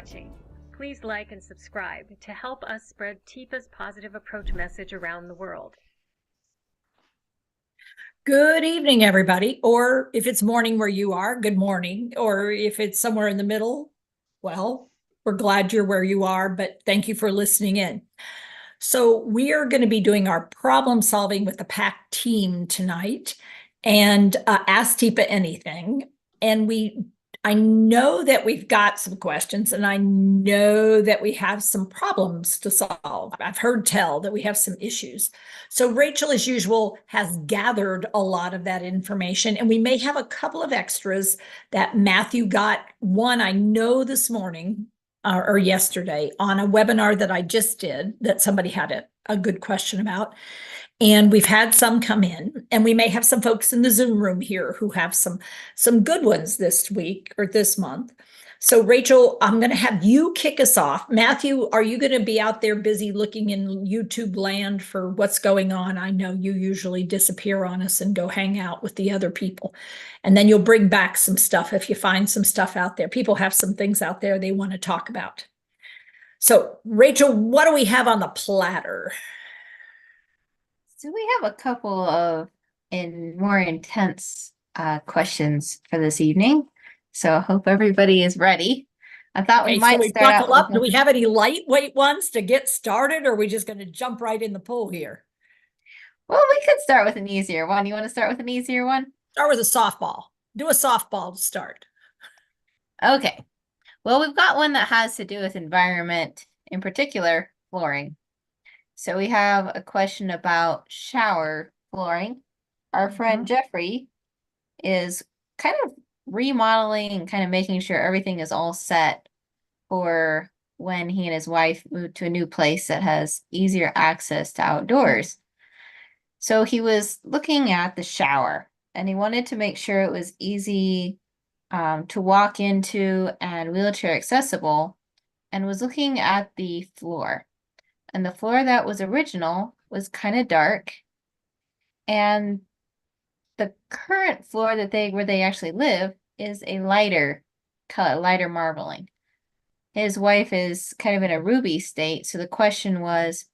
watching. Please like and subscribe to help us spread TIPA's positive approach message around the world. Good evening, everybody. Or if it's morning where you are, good morning. Or if it's somewhere in the middle, well, we're glad you're where you are, but thank you for listening in. So we are going to be doing our problem solving with the PAC team tonight and Ask TIPA Anything. And I know that we've got some questions and I know that we have some problems to solve. I've heard tell that we have some issues. So Rachel, as usual, has gathered a lot of that information, and we may have a couple of extras that Matthew got one, I know this morning or yesterday on a webinar that I just did that somebody had a good question about. And we've had some come in, and we may have some folks in the Zoom room here who have some good ones this week or this month. So Rachel, I'm going to have you kick us off. Matthew, are you going to be out there busy looking in YouTube land for what's going on? I know you usually disappear on us and go hang out with the other people. And then you'll bring back some stuff if you find some stuff out there. People have some things out there they want to talk about. So Rachel, what do we have on the platter? So we have a couple of more intense questions for this evening. So I hope everybody is ready. I thought we might start buckle up. Do we have any lightweight ones to get started, or are we just going to jump right in the pool here? Well, we could start with an easier one. You want to start with an easier one? Start with a softball. Do a softball to start. Okay. Well, we've got one that has to do with environment, in particular, flooring. So we have a question about shower flooring. Our friend Jeffrey is kind of remodeling and kind of making sure everything is all set for when he and his wife move to a new place that has easier access to outdoors. So he was looking at the shower, and he wanted to make sure it was easy to walk into and wheelchair accessible, and was looking at the floor. And the floor that was original was kind of dark. And the current floor where they actually live is a lighter color, lighter marbling. His wife is kind of in a ruby state. So the question was,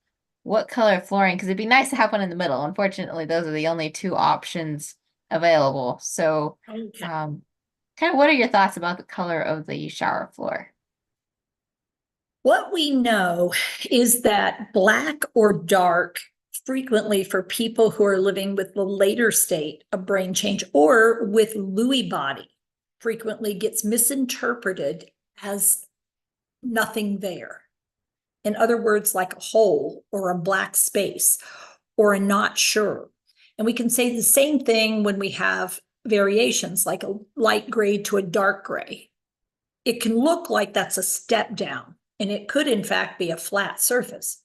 what color flooring? Because it'd be nice to have one in the middle. Unfortunately, those are the only two options available. So kind of what are your thoughts about the color of the shower floor? What we know is that black or dark frequently for people who are living with the later state of brain change or with Lewy body frequently gets misinterpreted as nothing there. In other words, like a hole or a black space or a not sure. And we can say the same thing when we have variations like a light gray to a dark gray. It can look like that's a step down, and it could in fact be a flat surface.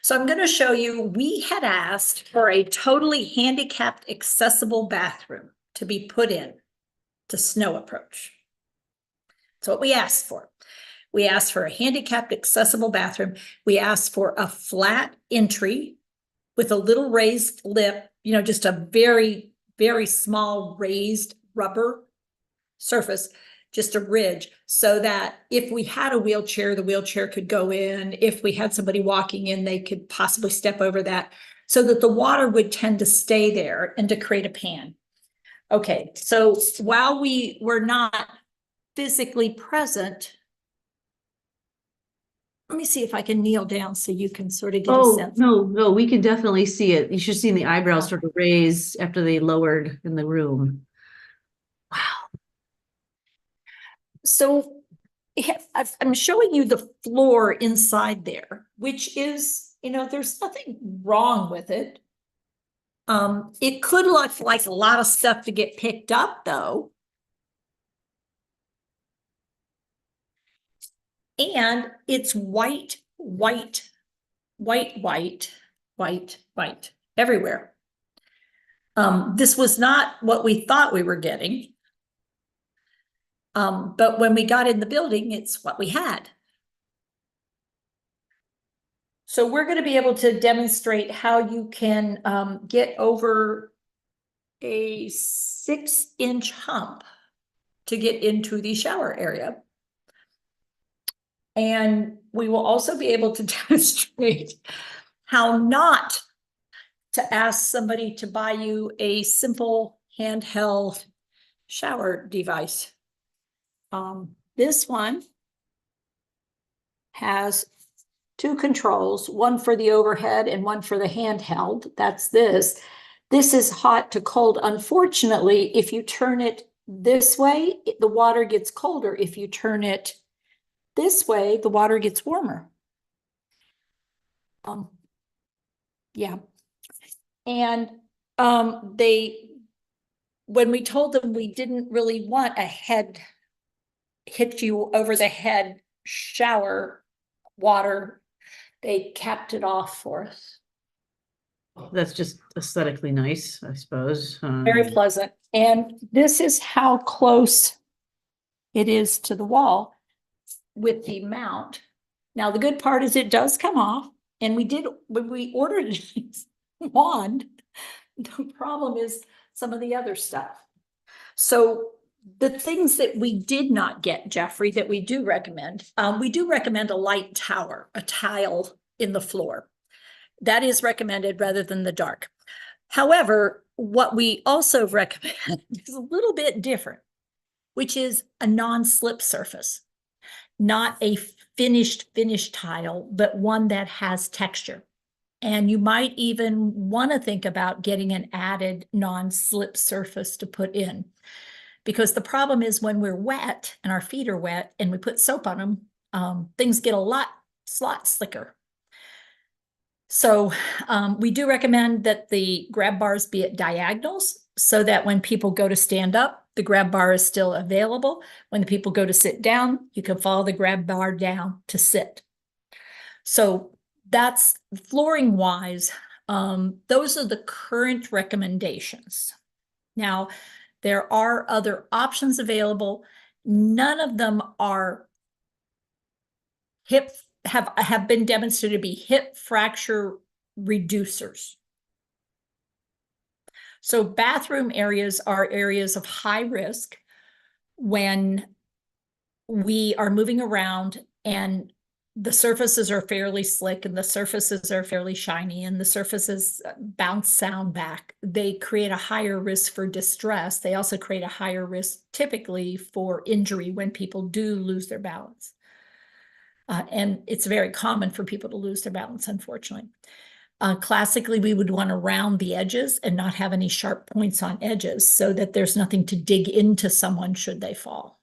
So I'm going to show you, we had asked for a totally handicapped accessible bathroom to be put in to snow approach. That's what we asked for. We asked for a handicapped accessible bathroom. We asked for a flat entry with a little raised lip, just a very, very small raised rubber surface, just a ridge, so that if we had a wheelchair, the wheelchair could go in. If we had somebody walking in, they could possibly step over that, so that the water would tend to stay there and to create a pan. Okay, so while we were not physically present, let me see if I can kneel down so you can sort of get a sense. No, we can definitely see it. You should see the eyebrows sort of raise after they lowered in the room. Wow. So I'm showing you the floor inside there, which is, there's nothing wrong with it. It could look like a lot of stuff to get picked up, though. And it's white everywhere. This was not what we thought we were getting. But when we got in the building, it's what we had. So we're going to be able to demonstrate how you can get over a 6-inch hump to get into the shower area. And we will also be able to demonstrate how not to ask somebody to buy you a simple handheld shower device. This one has two controls, one for the overhead and one for the handheld. That's this. This is hot to cold. Unfortunately, if you turn it this way, the water gets colder. If you turn it this way, the water gets warmer. Yeah. And when we told them we didn't really want a head hit you over the head shower water, they capped it off for us. That's just aesthetically nice, I suppose. Very pleasant. And this is how close it is to the wall with the mount. Now, the good part is it does come off. And when we ordered this wand, the problem is some of the other stuff. So the things that we did not get, Jeffrey, that we do recommend a light tower, a tile in the floor. That is recommended rather than the dark. However, what we also recommend is a little bit different, which is a non-slip surface, not a finished tile, but one that has texture. And you might even want to think about getting an added non-slip surface to put in. Because the problem is when we're wet and our feet are wet and we put soap on them, things get a lot slicker. So we do recommend that the grab bars be at diagonals so that when people go to stand up, the grab bar is still available. When the people go to sit down, you can follow the grab bar down to sit. So that's flooring wise. Those are the current recommendations. Now, there are other options available. None of them are have been demonstrated to be hip fracture reducers. So bathroom areas are areas of high risk when we are moving around and the surfaces are fairly slick and the surfaces are fairly shiny and the surfaces bounce sound back. They create a higher risk for distress. They also create a higher risk typically for injury when people do lose their balance. And it's very common for people to lose their balance, unfortunately. Classically, we would want to round the edges and not have any sharp points on edges so that there's nothing to dig into someone should they fall.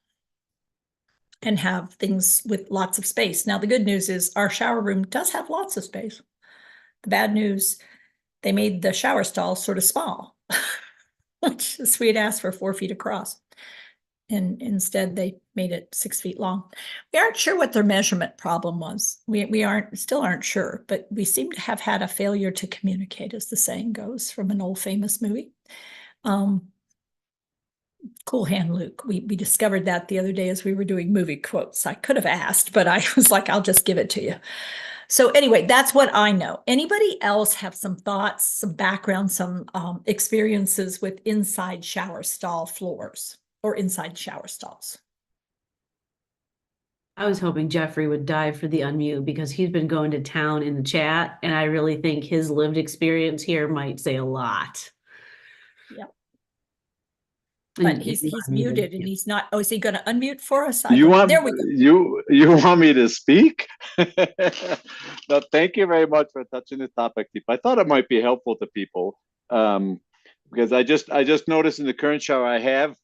And have things with lots of space. Now, the good news is our shower room does have lots of space. The bad news, they made the shower stall sort of small, which is we had asked for 4 feet across. And instead they made it 6 feet long. We aren't sure what their measurement problem was. We still aren't sure, but we seem to have had a failure to communicate, as the saying goes from an old famous movie. Cool hand, Luke. We discovered that the other day as we were doing movie quotes. I could have asked, but I was like, I'll just give it to you. So anyway, that's what I know. Anybody else have some thoughts, some background, some experiences with inside shower stall floors or inside shower stalls? I was hoping Jeffrey would dive for the unmute because he's been going to town in the chat, and I really think his lived experience here might say a lot. Yeah. But he's muted and he's not. Oh, is he going to unmute for us? There we go. You want me to speak? No, thank you very much for touching the topic. I thought it might be helpful to people because I just noticed in the current shower I have,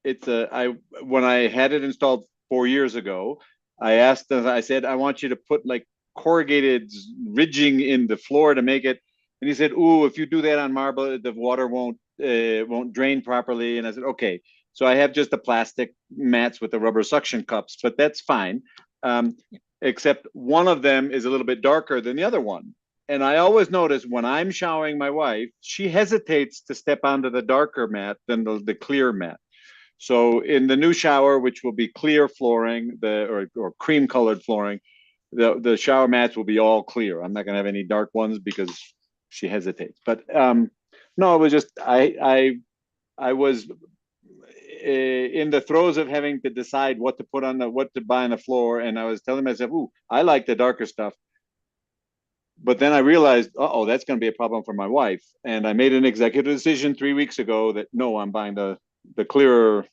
when I had it installed 4 years ago, I asked them. I said I want you to put like corrugated ridging in the floor to make it, and he said, "Ooh, if you do that on marble, the water won't drain properly." And I said, okay. So I have just the plastic mats with the rubber suction cups, but that's fine. Except one of them is a little bit darker than the other one. And I always notice when I'm showering my wife, she hesitates to step onto the darker mat than the clear mat. So in the new shower, which will be clear flooring, or cream colored flooring, the shower mats will be all clear. I'm not going to have any dark ones because she hesitates. But no, it was just I was in the throes of having to decide what to put on what to buy on the floor, and I was telling myself, "Ooh, I like the darker stuff." But then I realized, oh, that's going to be a problem for my wife. And I made an executive decision 3 weeks ago that no, I'm buying the clearer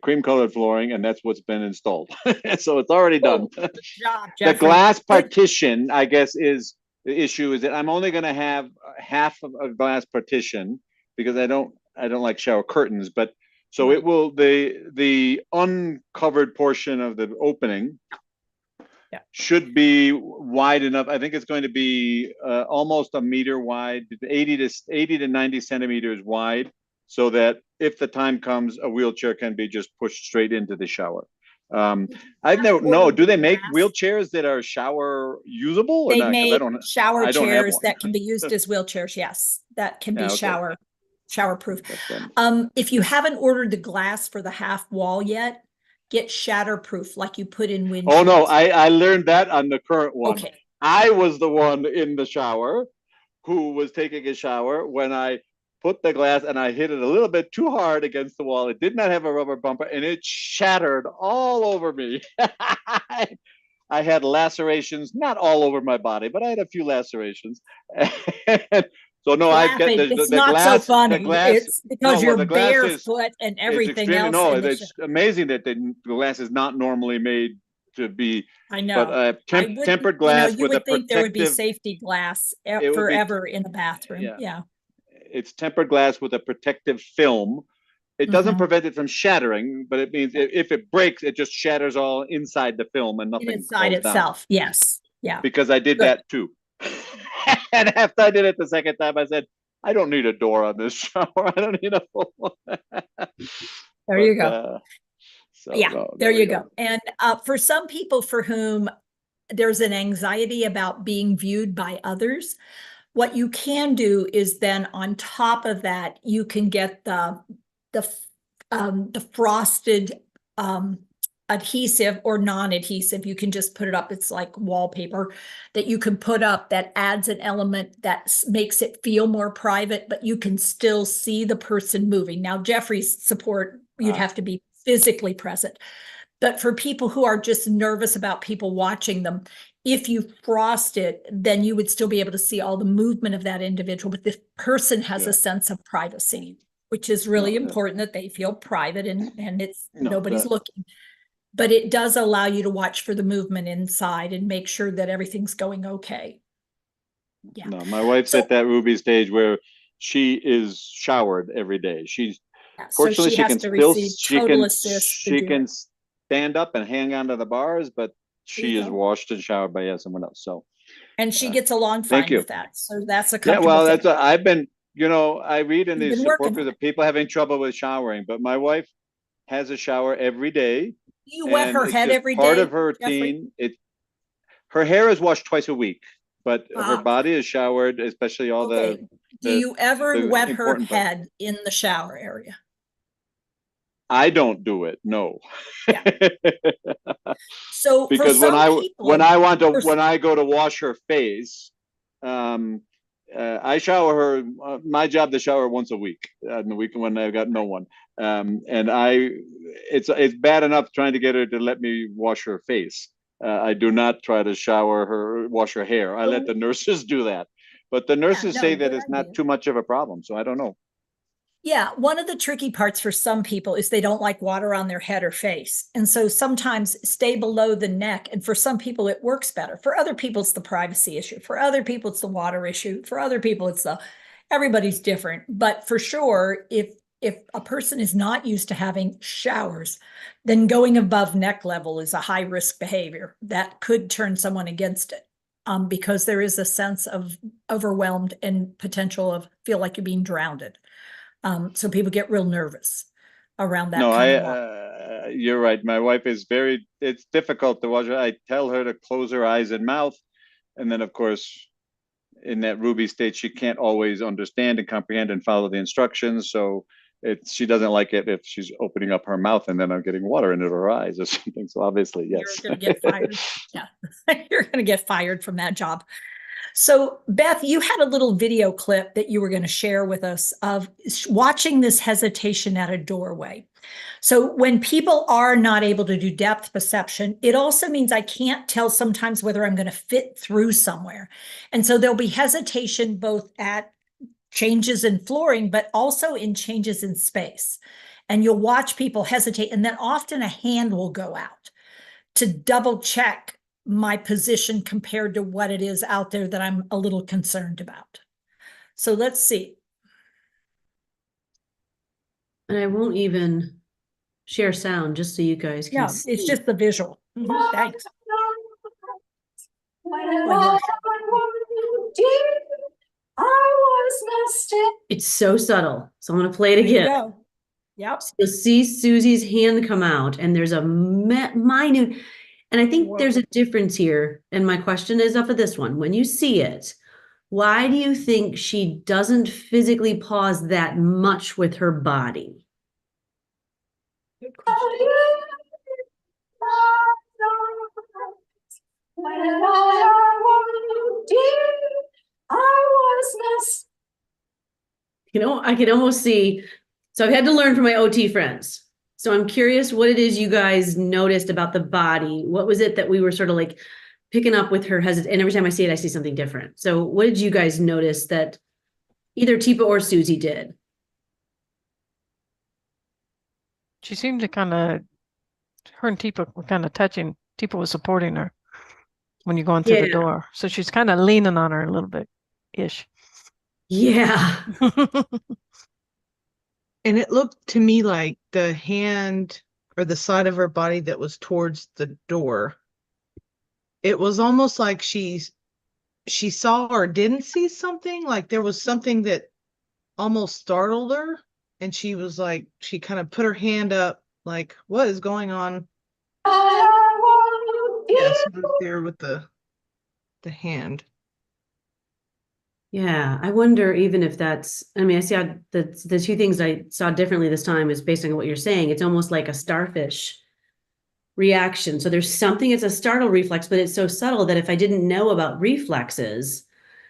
cream colored flooring, and that's what's been installed. So it's already done. Good job, The Jeffrey. glass partition, I guess, is the issue. Is that I'm only going to have half of a glass partition because I don't like shower curtains, but so Right. it will the uncovered portion of the opening should be wide enough. I think it's going to be almost a meter wide, 80 to 90 centimeters wide, so that if the time comes, a wheelchair can be just pushed straight into the shower. I don't know. Do they make wheelchairs that are shower usable or They not? 'Cause make I don't shower have chairs one. that can be used as wheelchairs. Yes, that can be Yeah, okay. shower proof. But, If you haven't ordered the glass for the half wall yet, get shatterproof like you put in windshields. oh no, I learned that on the current one. Okay. I was the one in the shower who was taking a shower when I put the glass and I hit it a little bit too hard against the wall. It did not have a rubber bumper and it shattered all over me. I had lacerations, not all over my body, but I had a few lacerations. So no, I get It's the not glass. so funny. The glass, It's because well, you're the glass barefoot and everything else. No, in the it's amazing that the glass is not normally made to be. I know. But I tempered glass you with a would think there would be protective. safety glass It would be- forever in the bathroom. Yeah. Yeah. It's tempered glass with a protective film. It doesn't Mhm. prevent it from shattering, but it means if it breaks, it just shatters all inside the film and nothing Inside falls down. itself. Yes. Yeah. Because I did Good. that too. And after I did it the second time, I said, I don't need a door on this shower. I don't need a full one. There you go. So, Yeah, no, there we you go. And for some people for whom there's an anxiety about being viewed by others, what you can do is then on top of that, you can get the frosted adhesive or non-adhesive. You can just put it up. It's like wallpaper that you can put up that adds an element that makes it feel more private, but you can still see the person moving. Now, Jeffrey's support, you'd have to be physically present. But for people who are just nervous about people watching them, if you frost it, then you would still be able to see all the movement of that individual, but the person has a sense of privacy, which is really important that they feel private and it's nobody's looking. But it does allow you to watch for the movement inside and make sure that everything's going okay. Yeah. No, my wife's at that Ruby stage where she is showered every day. She's fortunately she has to receive total assist. She can stand up and hang onto the bars, but she is washed and showered by someone else. So, and she gets along fine with that. So that's a comfortable well, thing. I've been, I read in these support groups of people having trouble with showering, but my wife has a shower every day. You wet her head every day? Part of her routine. Her hair is washed twice a week, but her body is showered, especially all the. Do you ever wet her head in the shower area? I don't do it. No. Yeah. So because when I go to wash her face, I shower her. My job to shower once a week on the weekend when I've got no one. And it's bad enough trying to get her to let me wash her face. I do not try to wash her hair. I let the nurses do that. But the nurses say that it's not too much of a problem. So I don't know. Yeah, one of the tricky parts for some people is they don't like water on their head or face. And so sometimes stay below the neck. And for some people, it works better. For other people, it's the privacy issue. For other people, it's the water issue. For other people, everybody's different. But for sure, if a person is not used to having showers, then going above neck level is a high risk behavior that could turn someone against it. Because there is a sense of overwhelmed and potential of feel like you're being drowned. So people get real nervous around that. No, you're right. My wife is it's difficult to watch her. I tell her to close her eyes and mouth. And then of course, in that Ruby state, she can't always understand and comprehend and follow the instructions. So she doesn't like it if she's opening up her mouth and then I'm getting water into her eyes or something. So obviously, yes. You're going to get fired. Yeah, you're going to get fired from that job. So Beth, you had a little video clip that you were going to share with us of watching this hesitation at a doorway. So when people are not able to do depth perception, it also means I can't tell sometimes whether I'm going to fit through somewhere. And so there'll be hesitation both at changes in flooring, but also in changes in space. And you'll watch people hesitate, and then often a hand will go out to double check my position compared to what it is out there that I'm a little concerned about. So let's see. And I won't even share sound just so you guys can Yeah, see. it's just the visual. Thanks. It's so subtle. So I'm going to play it There you again. go. Yep. You'll see Susie's hand come out, and there's a minute, and I think Whoa. there's a difference here. And my question is off of this one. When you see it, why do you think she doesn't physically pause that much with her body? Good question. You know, I can almost see. So I've had to learn from my OT friends. So I'm curious what it is you guys noticed about the body. What was it that we were sort of like picking up with her hesitant? And every time I see it, I see something different. So what did you guys notice that either Tipa or Susie did? She seemed to her and Tipa were kind of touching. Tipa was supporting her when you're going through the door. So she's kind of leaning on her a little bit ish. Yeah. And it looked to me like the hand or the side of her body that was towards the door, it was almost like she saw or didn't see something, like there was something that almost startled her, and she was like, she kind of put her hand up like, what is going on? Yes, right there with the hand. Yeah, I wonder even if that's, I mean, I see how the two things I saw differently this time is based on what you're saying. It's almost like a starfish reaction. So there's something, it's a startle reflex, but it's so subtle that if I didn't know about reflexes,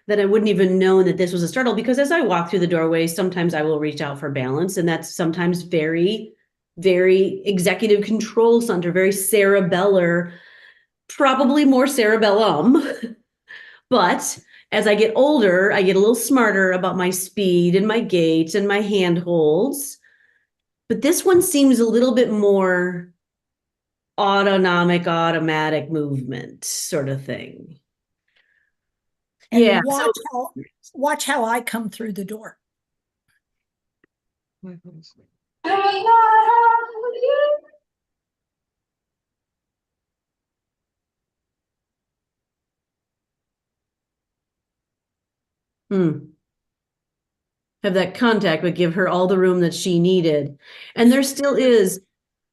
then I wouldn't even know that this was a startle, because as I walk through the doorway, sometimes I will reach out for balance. And that's sometimes very, very executive control center, very cerebellar, probably more cerebellum. But as I get older, I get a little smarter about my speed and my gait and my hand holds. But this one seems a little bit more automatic movement sort of thing. And yeah. Watch how I come through the door. Have that contact, but give her all the room that she needed. And there still is.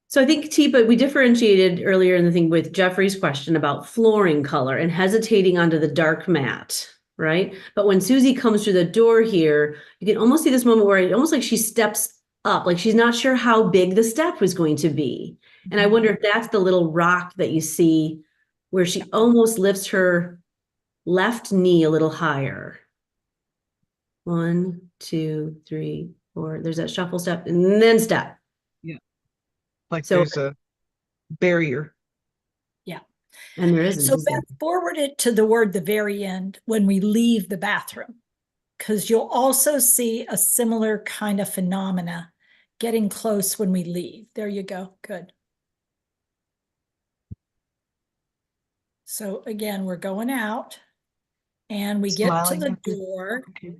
So I think, Tipa, we differentiated earlier in the thing with Jeffrey's question about flooring color and hesitating onto the dark mat, right? But when Susie comes through the door here, you can almost see this moment where it almost like she steps up, like she's not sure how big the step was going to be. And I wonder if that's the little rock that you see where she almost lifts her left knee a little higher. 1, 2, 3, 4. There's that shuffle step and then step. Yeah. Like so, there's a barrier. Yeah. And there isn't. So Beth, forward it to the word the very end when we leave the bathroom, because you'll also see a similar kind of phenomena getting close when we leave. There you go. Good. So again, we're going out and we get to the door. Okay.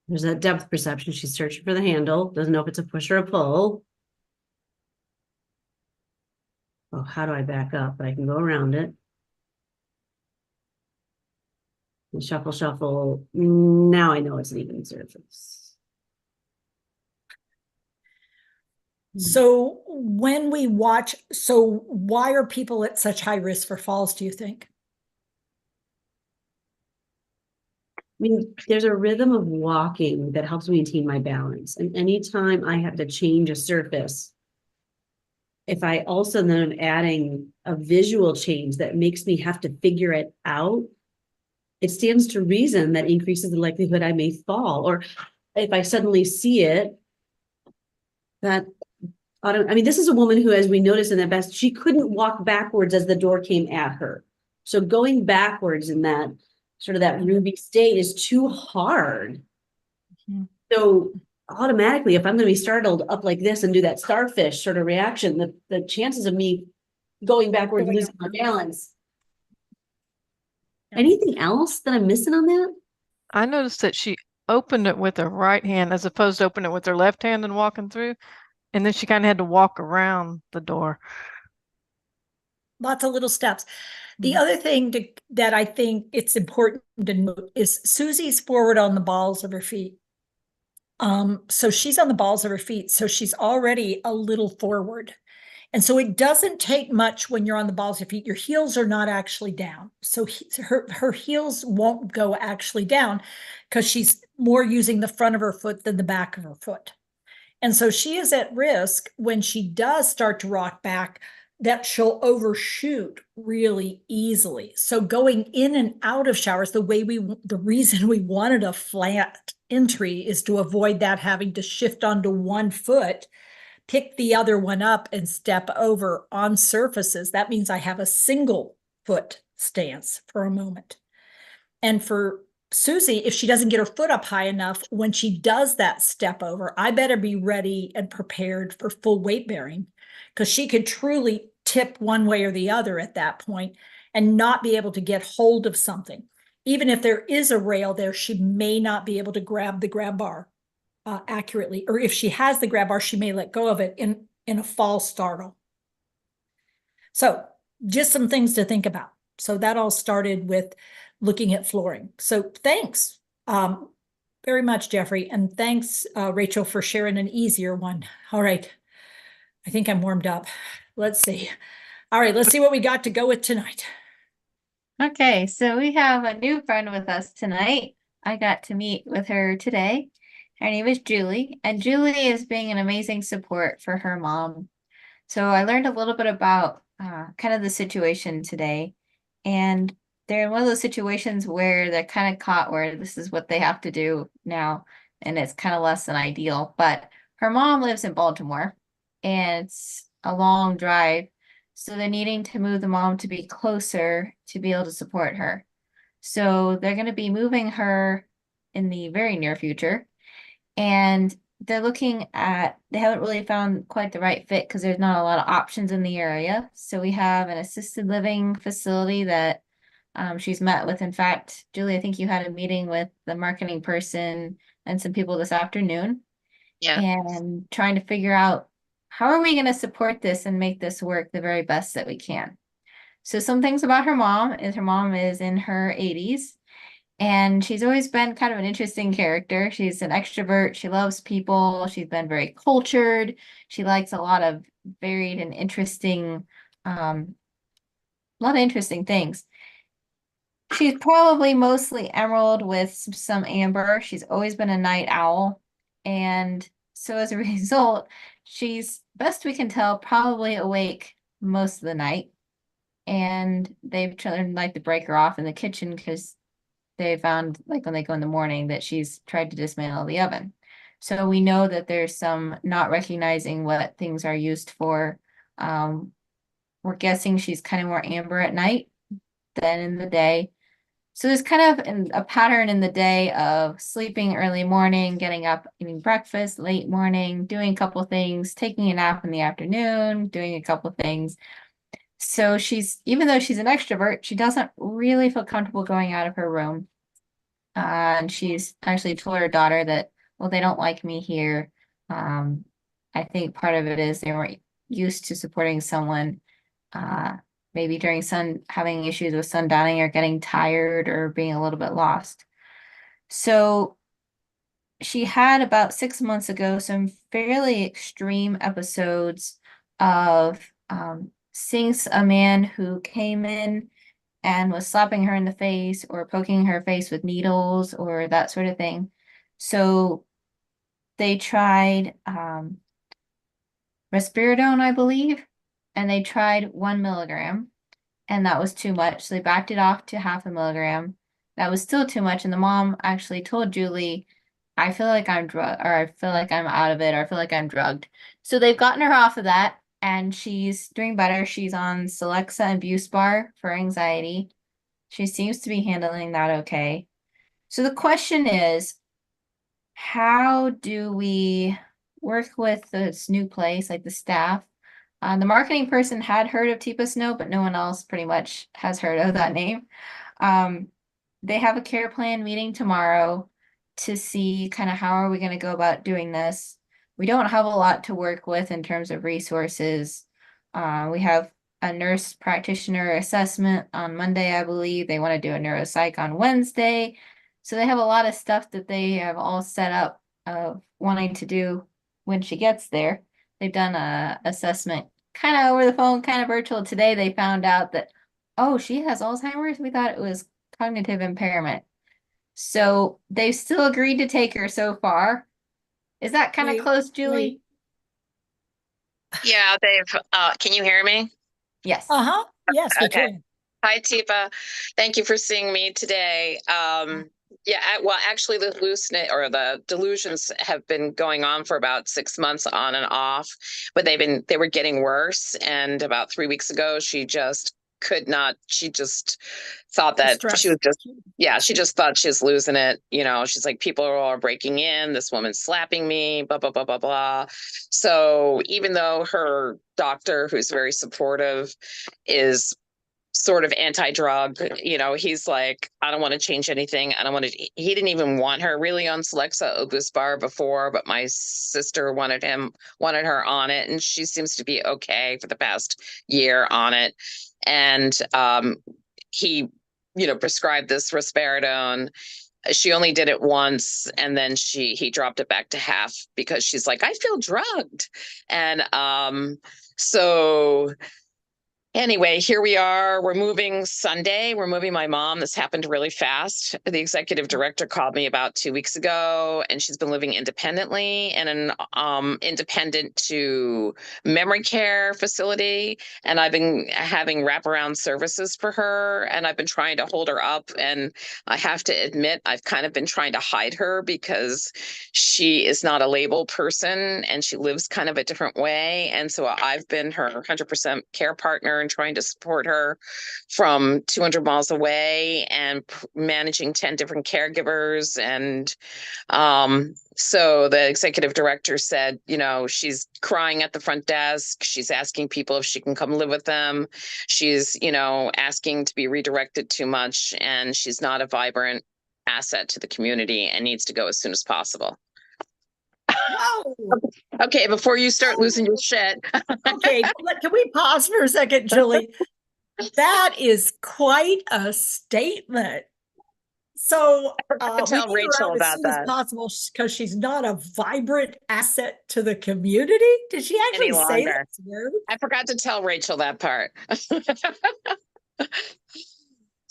There's that depth perception. She's searching for the handle. Doesn't know if it's a push or a pull. Oh, how do I back up? I can go around it. And shuffle, shuffle. Now I know it's an even surface. So when we watch, so why are people at such high risk for falls, do you think? I mean, there's a rhythm of walking that helps maintain my balance. And anytime I have to change a surface, if I also then am adding a visual change that makes me have to figure it out, it stands to reason that increases the likelihood I may fall. Or if I suddenly see it, That, I mean, this is a woman who, as we noticed in the best, she couldn't walk backwards as the door came at her. So going backwards in that sort of that ruby state is too hard. Mhm. So automatically, if I'm going to be startled up like this and do that starfish sort of reaction, the chances of me going backwards, losing my balance. Anything else that I'm missing on that? I noticed that she opened it with her right hand as opposed to opening it with her left hand and walking through. And then she kind of had to walk around the door. Lots of little steps. The Mhm. other thing that I think it's important to note is Susie's forward on the balls of her feet. So she's on the balls of her feet, so she's already a little forward. And so it doesn't take much when you're on the balls of your feet. Your heels are not actually down. So her heels won't go actually down because she's more using the front of her foot than the back of her foot. And so she is at risk when she does start to rock back that she'll overshoot really easily. So going in and out of showers, the reason we wanted a flat entry is to avoid that having to shift onto one foot, pick the other one up and step over on surfaces. That means I have a single foot stance for a moment. And for Susie, if she doesn't get her foot up high enough, when she does that step over, I better be ready and prepared for full weight bearing because she could truly tip one way or the other at that point and not be able to get hold of something. Even if there is a rail there, she may not be able to grab the grab bar accurately. Or if she has the grab bar, she may let go of it in a false startle. So just some things to think about. So that all started with looking at flooring. So thanks very much, Jeffrey. And thanks, Rachel, for sharing an easier one. All right. I think I'm warmed up. Let's see. All right, let's see what we got to go with tonight. Okay, so we have a new friend with us tonight. I got to meet with her today. Her name is Julie, and Julie is being an amazing support for her mom. So I learned a little bit about kind of the situation today, and they're in one of those situations where they're kind of caught where this is what they have to do now, and it's kind of less than ideal. But her mom lives in Baltimore, and it's a long drive, so they're needing to move the mom to be closer to be able to support her. So they're going to be moving her in the very near future, and they're looking at, they haven't really found quite the right fit because there's not a lot of options in the area. So we have an assisted living facility that she's met with. In fact, Julie, I think you had a meeting with the marketing person and some people this afternoon. Yeah. And trying to figure out how are we going to support this and make this work the very best that we can. So some things about her mom is in her 80s. And she's always been kind of an interesting character. She's an extrovert. She loves people. She's been very cultured. She likes a lot of varied and interesting, a lot of interesting things. She's probably mostly emerald with some amber. She's always been a night owl. And so as a result, she's, best we can tell, probably awake most of the night. And they've tried like to break her off in the kitchen because they found, like when they go in the morning, that she's tried to dismantle the oven. So we know that there's some not recognizing what things are used for. We're guessing she's kind of more amber at night than in the day. So there's kind of a pattern in the day of sleeping early morning, getting up, eating breakfast, late morning, doing a couple things, taking a nap in the afternoon, doing a couple things. So she's, even though she's an extrovert, she doesn't really feel comfortable going out of her room. And she's actually told her daughter that, well, they don't like me here. I think part of it is they weren't used to supporting someone, maybe during having issues with sundowning or getting tired or being a little bit lost. So she had about 6 months ago some fairly extreme episodes of seeing a man who came in and was slapping her in the face or poking her face with needles or that sort of thing. So they tried risperidone, I believe, and they tried 1 milligram, and that was too much. So they backed it off to 0.5 milligram. That was still too much. And the mom actually told Julie I feel like I'm drugged, or I feel like I'm out of it, or I feel like I'm drugged. So they've gotten her off of that, and she's doing better. She's on Celexa and Buspar for anxiety. She seems to be handling that okay. So the question is, how do we work with this new place, like the staff? The marketing person had heard of Tipa Snow, but no one else pretty much has heard of that name. They have a care plan meeting tomorrow to see kind of how are we going to go about doing this. We don't have a lot to work with in terms of resources. We have a nurse practitioner assessment on Monday, I believe. They want to do a neuropsych on Wednesday. So they have a lot of stuff that they have all set up of wanting to do when she gets there. They've done a assessment kind of over the phone, kind of virtual. Today they found out that, oh, she has Alzheimer's. We thought it was cognitive impairment. So they've still agreed to take her so far. Is that kind of close, Julie? Yeah, they've, can you hear me? Yes. Uh-huh. Yes, we Okay. can. Hi, Tipa. Thank you for seeing me today. Yeah, well, actually, the delusions have been going on for about 6 months on and off, but they were getting worse. And about 3 weeks ago, she just could not, she just thought that she was just, yeah, she just thought she was losing it. You know, she's like, people are breaking in, this woman's slapping me, blah, blah, blah, blah, blah. So even though her doctor, who's very supportive, is sort of anti-drug, you know, he's like, I don't want to change anything. I don't want to, he didn't even want her really on Celexa or Buspar before, but my sister wanted her on it. And she seems to be okay for the past year on it. And he, you know, prescribed this risperidone. She only did it once, and then he dropped it back to half because she's like, I feel drugged. And so anyway, here we are. We're moving Sunday. We're moving my mom. This happened really fast. The executive director called me about 2 weeks ago, and she's been living independently in an independent to memory care facility. And I've been having wraparound services for her, and I've been trying to hold her up. And I have to admit, I've kind of been trying to hide her because she is not a label person and she lives kind of a different way. And so I've been her 100% care partner and trying to support her from 200 miles away and managing 10 different caregivers. And so the executive director said, you know, she's crying at the front desk. She's asking people if she can come live with them. She's, you know, asking to be redirected too much, and she's not a vibrant asset to the community and needs to go as soon as possible. Wow. Okay, before you start losing your shit. Okay, can we pause for a second, Julie? That is quite a statement. So tell we need Rachel her out about as soon that. as possible because she's not a vibrant asset to the community. Did she actually Any say longer. that word? I forgot to tell Rachel that part. I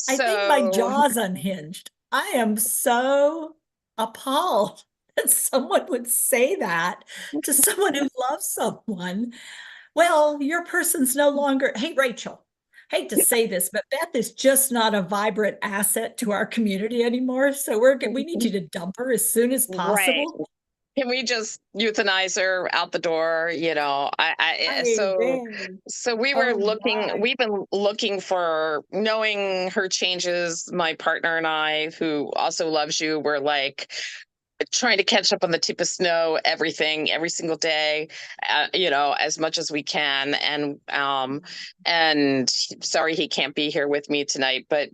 think my jaw's unhinged. I am so appalled that someone would say that to someone who loves someone. Well, your person's no longer, hey, Rachel, hate to say this, but Beth is just not a vibrant asset to our community anymore. So we need you to dump her as soon as possible. Right. Can we just euthanize her out the door? You know, so we were we've been looking for, knowing her changes. My partner and I, who also loves you, we're like trying to catch up on the Tipa Snow, everything, every single day, you know, as much as we can. And sorry, he can't be here with me tonight, but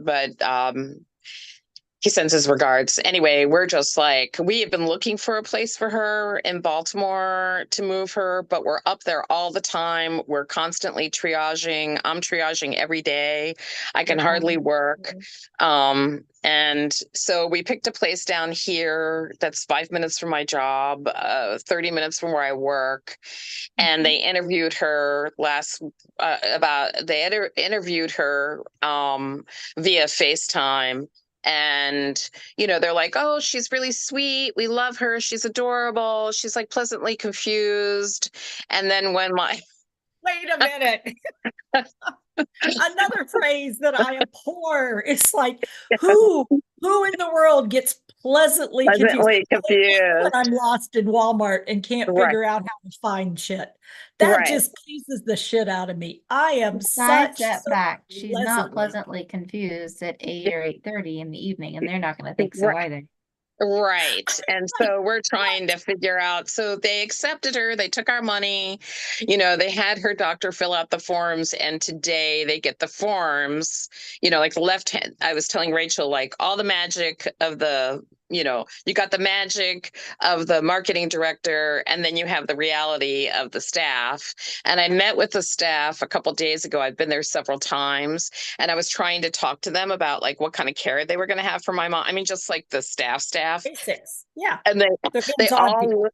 he sends his regards. Anyway, we're just like, we have been looking for a place for her in Baltimore to move her, but we're up there all the time. We're constantly triaging. I'm triaging every day. I can hardly work. And so we picked a place down here that's 5 minutes from my job, 30 minutes from where I work. And they interviewed her interviewed her via FaceTime. And, you know, they're like, oh, she's really sweet. We love her. She's adorable. She's like pleasantly confused. And then when wait a minute. Another phrase that I abhor is like, who in the world gets pleasantly Pleasantly confused. When confused. I'm lost in Walmart and can't Right. figure out how to find shit. That Right. just pleases the shit out of me. I am Besides such that so fact, she's not pleasantly pleasantly confused at 8 or 8:30 in the evening, and they're not going to think so Right. either. Right. And so we're trying to figure out. So they accepted her, they took our money, you know, they had her doctor fill out the forms, and today they get the forms, you know, like the left hand. I was telling Rachel, like all the magic of the, you know, you got the magic of the marketing director, and then you have the reality of the staff. And I met with the staff a couple days ago. I've been there several times, and I was trying to talk to them about like what kind of care they were going to have for my mom. I mean, just like the staff, basics. Yeah. and They're they hands-on people.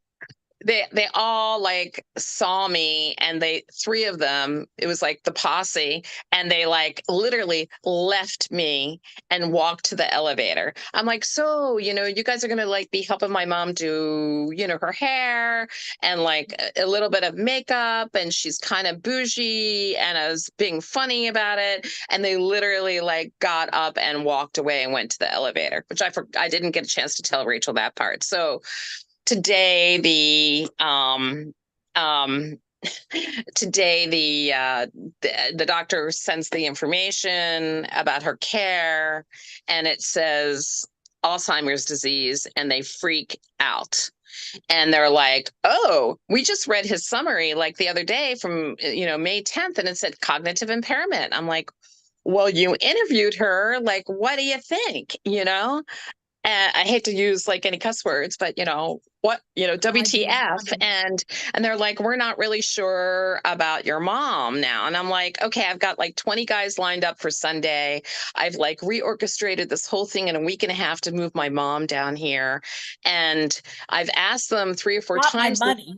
they all like saw me, and they, three of them, it was like the posse, and they like literally left me and walked to the elevator. I'm like, so, you know, you guys are gonna like be helping my mom do, you know, her hair and like a little bit of makeup, and she's kind of bougie, and I was being funny about it, and they literally like got up and walked away and went to the elevator, which I didn't get a chance to tell Rachel that part. So today today the doctor sends the information about her care, and it says Alzheimer's disease, and they freak out. And they're like, oh, we just read his summary like the other day from, you know, May 10th, and it said cognitive impairment. I'm like, well, you interviewed her, like, what do you think, you know? And I hate to use like any cuss words, but you know what, you know, WTF. And they're like, we're not really sure about your mom now. And I'm like, okay, I've got like 20 guys lined up for Sunday. I've like reorchestrated this whole thing in a week and a half to move my mom down here. And I've asked them 3 or 4 Got times. my money,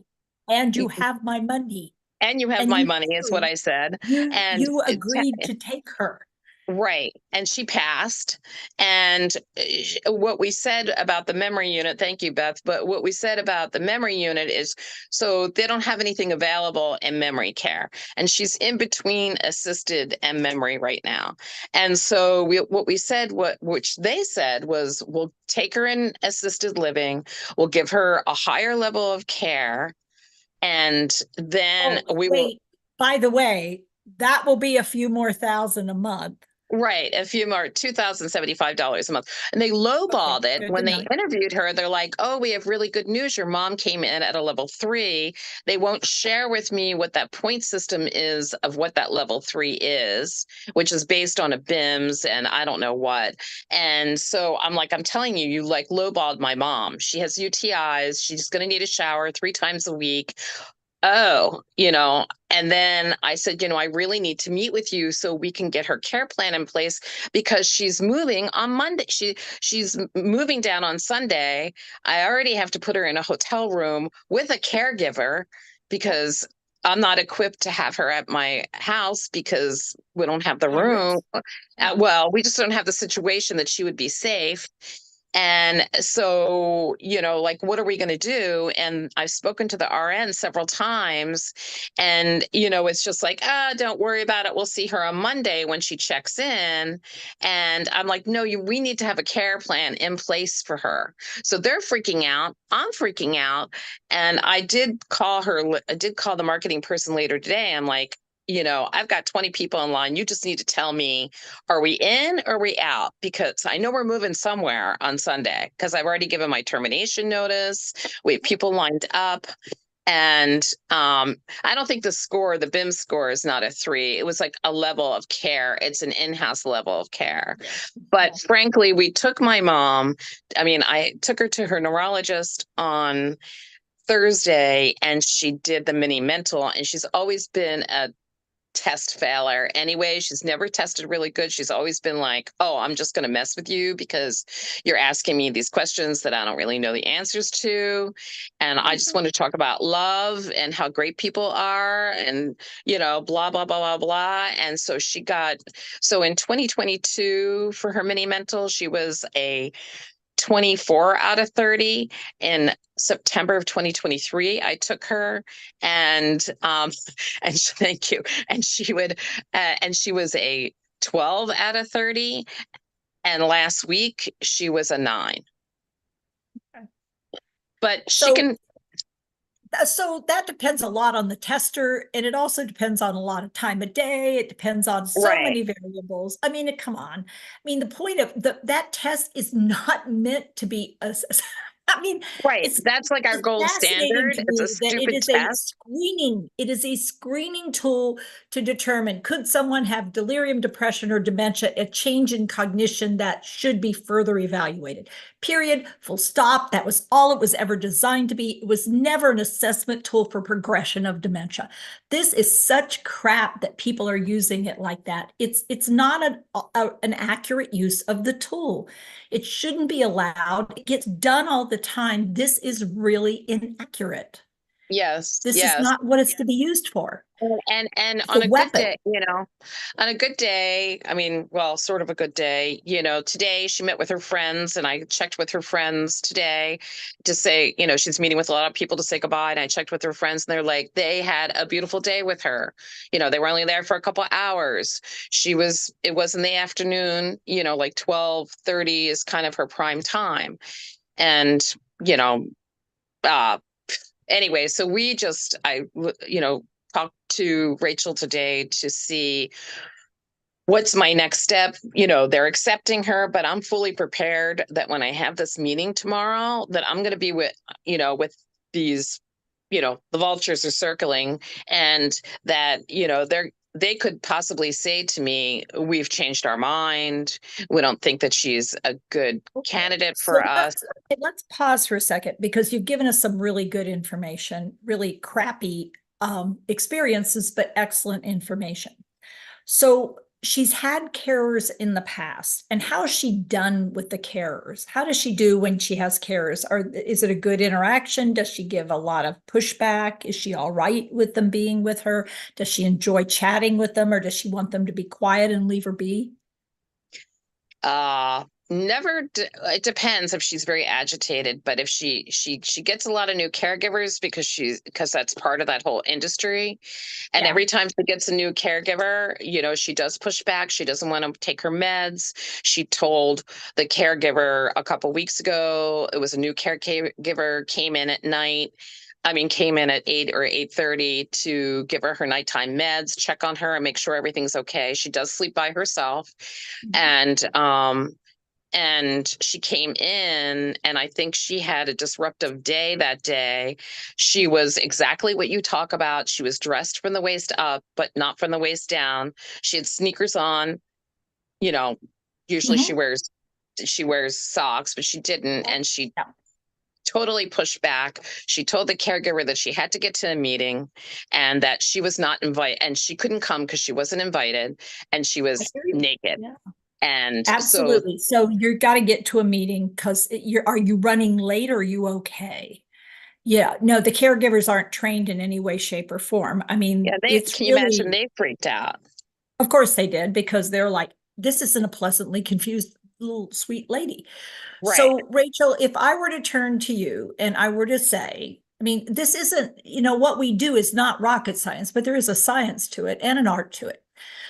and you have my money. And you have And my you money, is what I said. And you agreed to take her. right. And she passed. And what we said about the memory unit, thank you, Beth, but what we said about the memory unit is, so they don't have anything available in memory care. And she's in between assisted and memory right now. And so what we said, which they said was, we'll take her in assisted living, we'll give her a higher level of care, and then we will. Wait, by the way, that will be a few more thousand a month. Right, a few more, $2,075 a month. And they lowballed it when they interviewed her. They're like, oh, we have really good news. Your mom came in at a level 3. They won't share with me what that point system is of what that level 3 is, which is based on a BIMS and I don't know what. And so I'm like, I'm telling you, you like lowballed my mom. She has UTIs. She's going to need a shower 3 times a week. Oh, you know, and then I said, you know, I really need to meet with you so we can get her care plan in place, because she's moving on Monday. She's moving down on Sunday. I already have to put her in a hotel room with a caregiver because I'm not equipped to have her at my house because we don't have the room. Well, we just don't have the situation that she would be safe. And so, you know, like, what are we going to do? And I've spoken to the RN several times, and, you know, it's just like, don't worry about it. We'll see her on Monday when she checks in. And I'm like, no, we need to have a care plan in place for her. So they're freaking out. I'm freaking out. And I did call the marketing person later today. I'm like, you know, I've got 20 people in line. You just need to tell me, are we in or are we out? Because I know we're moving somewhere on Sunday, because I've already given my termination notice. We have people lined up. And I don't think the BIM score is not a 3. It was like a level of care. It's an in-house level of care. But frankly, we took my mom. I mean, I took her to her neurologist on Thursday, and she did the mini mental, and she's always been a test failure anyway. She's never tested really good. She's always been like, oh, I'm just going to mess with you because you're asking me these questions that I don't really know the answers to. And I just want to talk about love and how great people are and, you know, blah, blah, blah, blah, blah. And so in 2022 for her mini mental, she was a 24 out of 30. In September of 2023, I took her, and thank you. And she was a 12 out of 30. And last week she was a 9. but she So- can. So that depends a lot on the tester, and it also depends on a lot of time of day. It depends on so Right. many variables. I mean, come on. I mean, the point of that test is not meant to be I mean, Right. it's That's like our it's gold fascinating standard. to It's a me that it stupid is a test. screening. It is a screening tool to determine could someone have delirium, depression, or dementia, a change in cognition that should be further evaluated. Period. Full stop. That was all it was ever designed to be. It was never an assessment tool for progression of dementia. This is such crap that people are using it like that. It's not an accurate use of the tool. It shouldn't be allowed. It gets done all the time. This is really inaccurate. Yes. This yes. is not what it's to be used for. And It's on a a good weapon. day, on a good day, I mean, well, sort of a good day, today she met with her friends, and I checked with her friends today to say, she's meeting with a lot of people to say goodbye. And I checked with her friends, and they're like, they had a beautiful day with her. They were only there for a couple hours. It was in the afternoon, like 12:30 is kind of her prime time. And, anyway, so talked to Rachel today to see what's my next step. They're accepting her, but I'm fully prepared that when I have this meeting tomorrow, that I'm going to be with these, the vultures are circling, and that, they could possibly say to me, we've changed our mind. We don't think that she's a good candidate for us. Let's pause for a second, because you've given us some really good information, really crappy experiences, but excellent information. So she's had carers in the past, and how has she done with the carers? How does she do when she has carers? Is it a good interaction? Does she give a lot of pushback? Is she all right with them being with her? Does she enjoy chatting with them, or does she want them to be quiet and leave her be? It depends if she's very agitated, but if she gets a lot of new caregivers because that's part of that whole industry. And Yeah. every time she gets a new caregiver, she does push back. She doesn't want to take her meds. She told the caregiver a couple weeks ago, it was a new caregiver came in at 8 or 8:30 to give her nighttime meds, check on her and make sure everything's okay. She does sleep by herself. And she came in, and I think she had a disruptive day that day. She was exactly what you talk about. She was dressed from the waist up, but not from the waist down. She had sneakers on. Usually she wears socks, but she didn't. And she totally pushed back. She told the caregiver that she had to get to a meeting, and that she was not invited, and she couldn't come because she wasn't invited, and she was naked. Yeah. And absolutely. So you got to get to a meeting, because are you running late, or are you okay? Yeah, no, the caregivers aren't trained in any way, shape, or form. I mean, can you imagine they freaked out? Of course they did, because they're like, this isn't a pleasantly confused little sweet lady. Right. So Rachel, if I were to turn to you and I were to say, I mean, this isn't, what we do is not rocket science, but there is a science to it and an art to it.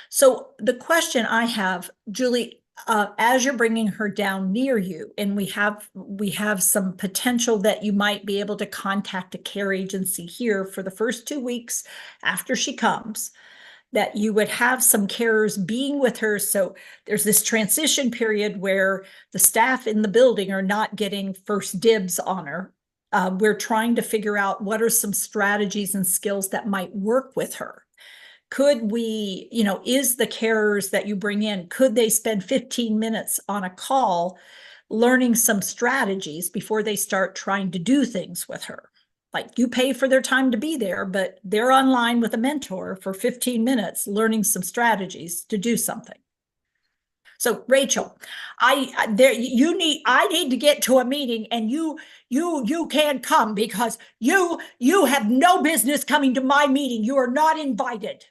So the question I have, Julie, as you're bringing her down near you, and we have some potential that you might be able to contact a care agency here for the first 2 weeks after she comes, that you would have some carers being with her. So there's this transition period where the staff in the building are not getting first dibs on her. We're trying to figure out what are some strategies and skills that might work with her. Could we, is the carers that you bring in, could they spend 15 minutes on a call learning some strategies before they start trying to do things with her? Like, you pay for their time to be there, but they're online with a mentor for 15 minutes learning some strategies to do something. So Rachel, I need to get to a meeting, and you can't come, because you have no business coming to my meeting. You are not invited.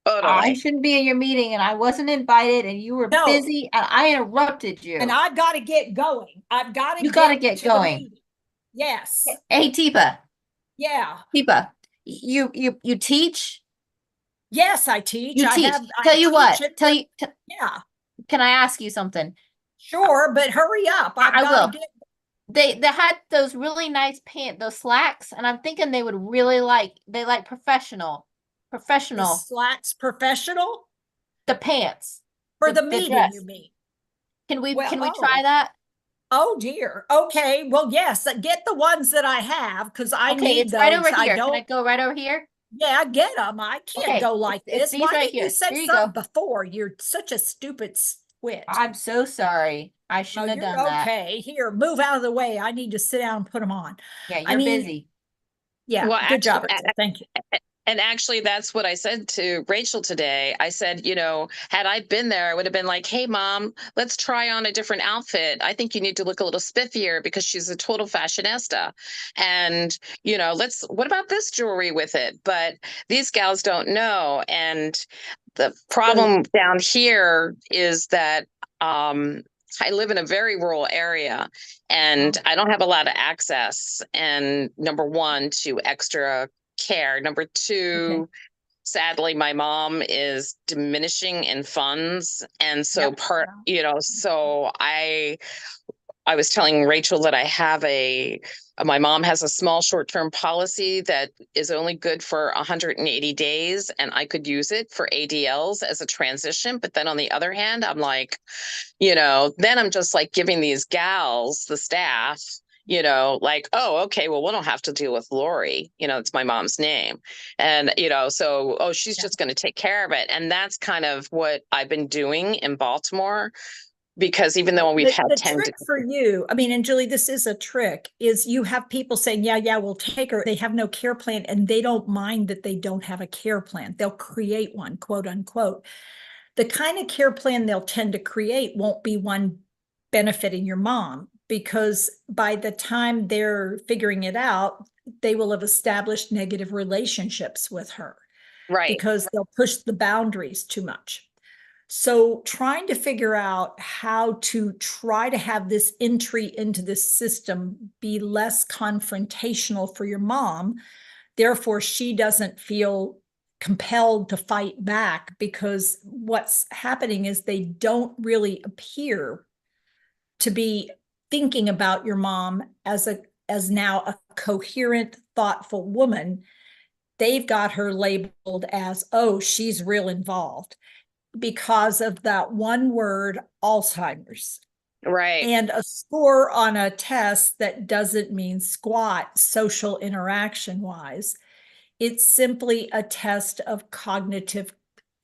I shouldn't be in your meeting, and I wasn't invited, and you were busy, and I interrupted you. And I've got to get going. You got to get going. Yes. Hey, Teepa. Yeah. Teepa, you teach? Yes, I teach. You teach. Yeah. Can I ask you something? Sure, but hurry up. I will. They had those really nice those slacks, and I'm thinking they would really they like professional. The slacks professional The pants. for the the meeting, dress. you mean? Can we Well, try that? Oh dear. Okay. Well, yes, get the ones that I have because I Okay, need it's right those. over I here. Can I don't. go right over here? Yeah, get them. I can't Okay, go like it's this. these Why right didn't you here. say Here you something go. before? You're such a stupid squit. I'm so sorry. I No, shouldn't have you're done that. okay. Here, move out of the way. I need to sit down and put them on. Yeah, I you're mean, busy. yeah, Well, good job, actually, Rachel. Thank you. and actually, that's what I said to Rachel today. I said, had I been there, I would have been like, hey, mom, let's try on a different outfit. I think you need to look a little spiffier because she's a total fashionista. And, what about this jewelry with it? But these gals don't know. And the problem down here is that I live in a very rural area and I don't have a lot of access. And number one, to extra care. Number two, sadly, my mom is diminishing in funds. And so so I was telling Rachel that my mom has a small short-term policy that is only good for 180 days, and I could use it for ADLs as a transition. But then on the other hand, I'm like, then I'm just like giving these gals, the staff, like, oh, okay, well, we don't have to deal with Lori. It's my mom's name. And, so, oh, she's just going to take care of it. And that's kind of what I've been doing in Baltimore. Because even though we've had the 10 trick for you, I mean, and Julie, this is a trick, is you have people saying, yeah, we'll take her. They have no care plan and they don't mind that they don't have a care plan. They'll create one, quote unquote. The kind of care plan they'll tend to create won't be one benefiting your mom because by the time they're figuring it out, they will have established negative relationships with her. Right. Because they'll push the boundaries too much. So trying to figure out how to try to have this entry into this system be less confrontational for your mom, therefore she doesn't feel compelled to fight back, because what's happening is they don't really appear to be thinking about your mom as now a coherent, thoughtful woman. They've got her labeled as, oh, she's real involved, because of that one word, Alzheimer's. Right. And a score on a test that doesn't mean squat social interaction wise. It's simply a test of cognitive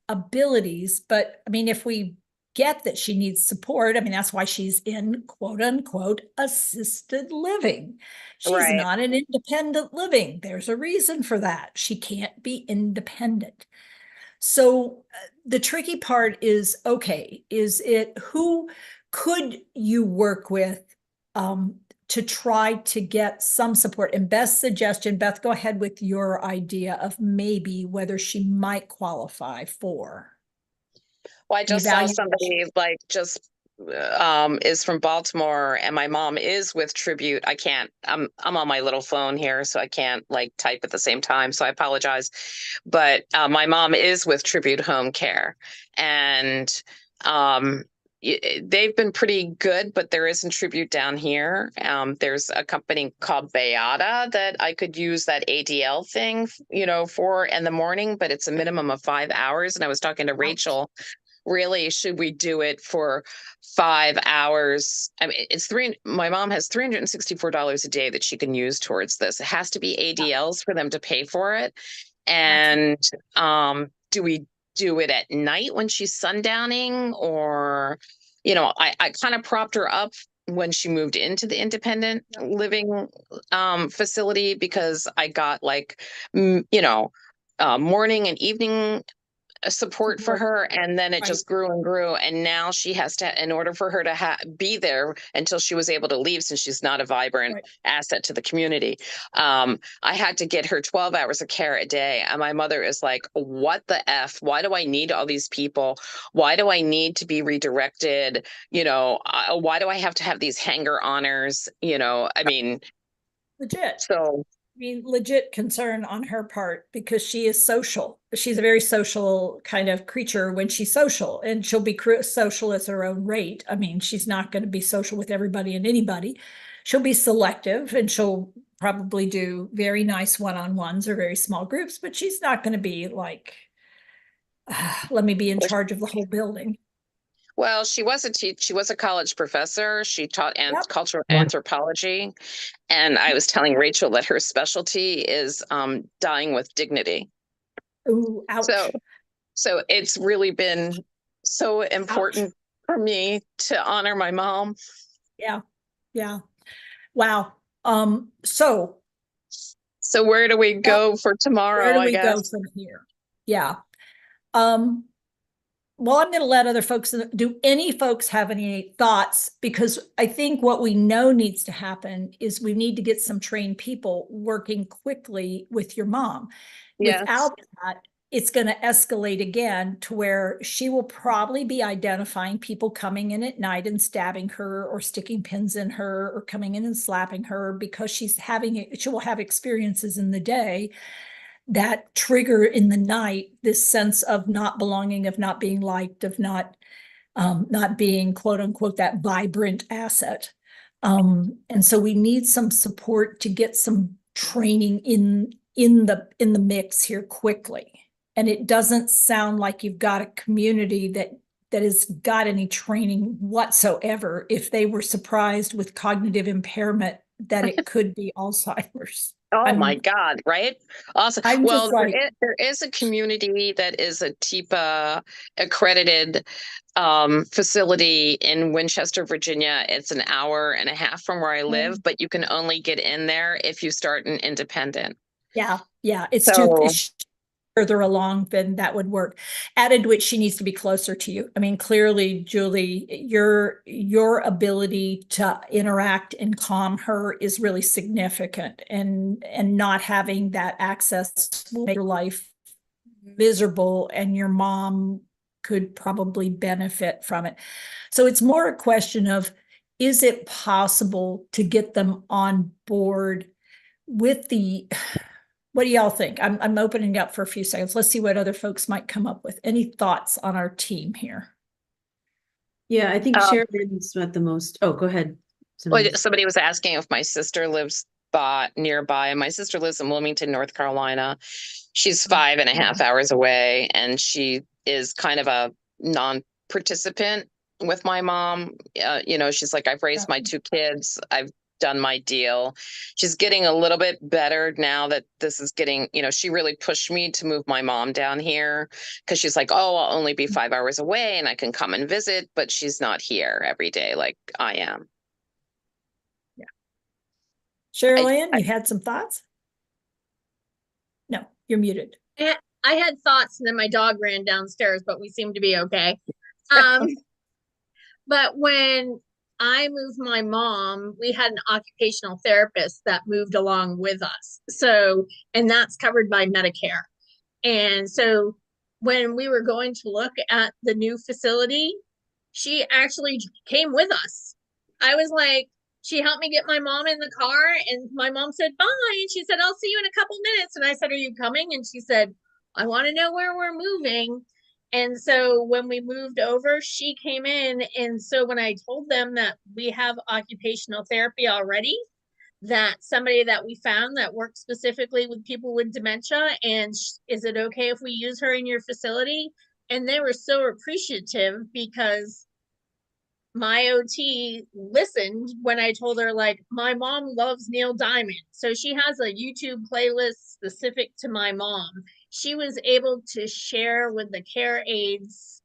abilities. But I mean, if we get that she needs support, I mean, that's why she's in quote unquote assisted living. She's not in independent living. There's a reason for that. She can't be independent. So the tricky part is, okay, who could you work with to try to get some support? And Beth's suggestion, Beth, go ahead with your idea of maybe whether she might qualify for. Well, I just saw somebody like is from Baltimore, and my mom is with Tribute. I'm on my little phone here, so I can't like type at the same time, so I apologize. But my mom is with Tribute Home Care, and they've been pretty good, but there isn't Tribute down here. There's a company called Beata that I could use that ADL thing, for in the morning, but it's a minimum of 5 hours. And I was talking to Rachel. Really, should we do it for 5 hours? I mean, my mom has $364 a day that she can use towards this. It has to be ADLs for them to pay for it. And do we do it at night when she's sundowning? Or, I kind of propped her up when she moved into the independent living facility, because I got like, morning and evening support for her, and then it just grew and grew, and now she has to, in order for her to be there until she was able to leave, since she's not a vibrant asset to the community, I had to get her 12 hours of care a day. And my mother is like, what the F? Why do I need all these people? Why do I need to be redirected? Why do I have to have these hanger honors? I mean, legit. So mean, legit concern on her part because she is social. She's a very social kind of creature when she's social, and she'll be social at her own rate. I mean, she's not going to be social with everybody and anybody. She'll be selective, and she'll probably do very nice one-on-ones or very small groups, but she's not going to be like, let me be in charge of the whole building. Well, she was a college professor. She taught Yep. cultural anthropology. And I was telling Rachel that her specialty is dying with dignity. Ooh, ouch. So it's really been so important for me to honor my mom. Yeah. Yeah. Wow. So where do we go for tomorrow? where do we I guess. go from here? Yeah. Well, I'm going to let other folks, do any folks have any thoughts? Because I think what we know needs to happen is we need to get some trained people working quickly with your mom. Yes. Without that, it's going to escalate again to where she will probably be identifying people coming in at night and stabbing her or sticking pins in her or coming in and slapping her because she will have experiences in the day that trigger in the night this sense of not belonging, of not being liked, of not being quote unquote that vibrant asset. And so we need some support to get some training in the mix here quickly. And it doesn't sound like you've got a community that has got any training whatsoever if they were surprised with cognitive impairment that it could be Alzheimer's. Oh my God, right? Awesome. I'm Well, just like, there is a community that is a TIPA accredited facility in Winchester, Virginia. It's an hour and a half from where I live, but you can only get in there if you start an independent. Yeah, it's further along, then that would work. Added to which she needs to be closer to you. I mean, clearly, Julie, your ability to interact and calm her is really significant, and not having that access will make your life miserable, and your mom could probably benefit from it. So it's more a question of, is it possible to get them on board with the, what do y'all think? I'm opening up for a few seconds. Let's see what other folks might come up with. Any thoughts on our team here? Yeah, I think Sharon's not the most. Oh, go ahead. Somebody was asking if my sister lives nearby, and my sister lives in Wilmington, North Carolina. She's 5.5 hours away, and she is kind of a non-participant with my mom. She's like, I've raised my 2 kids. I've done my deal. She's getting a little bit better now that this is getting, she really pushed me to move my mom down here because she's like, oh, I'll only be 5 hours away and I can come and visit, but she's not here every day like I am. Yeah. Cheryl-Ann, you had some thoughts? No, you're muted. I had thoughts and then my dog ran downstairs, but we seem to be okay. But when I moved my mom, we had an occupational therapist that moved along with us. And that's covered by Medicare. And so when we were going to look at the new facility, she actually came with us. I was like, she helped me get my mom in the car, and my mom said, bye. And she said, I'll see you in a couple minutes. And I said, are you coming? And she said, I want to know where we're moving. And so when we moved over, she came in. And so when I told them that we have occupational therapy already, that somebody that we found that works specifically with people with dementia, and is it okay if we use her in your facility? And they were so appreciative because my OT listened when I told her, like, my mom loves Neil Diamond. So she has a YouTube playlist specific to my mom. She was able to share with the care aides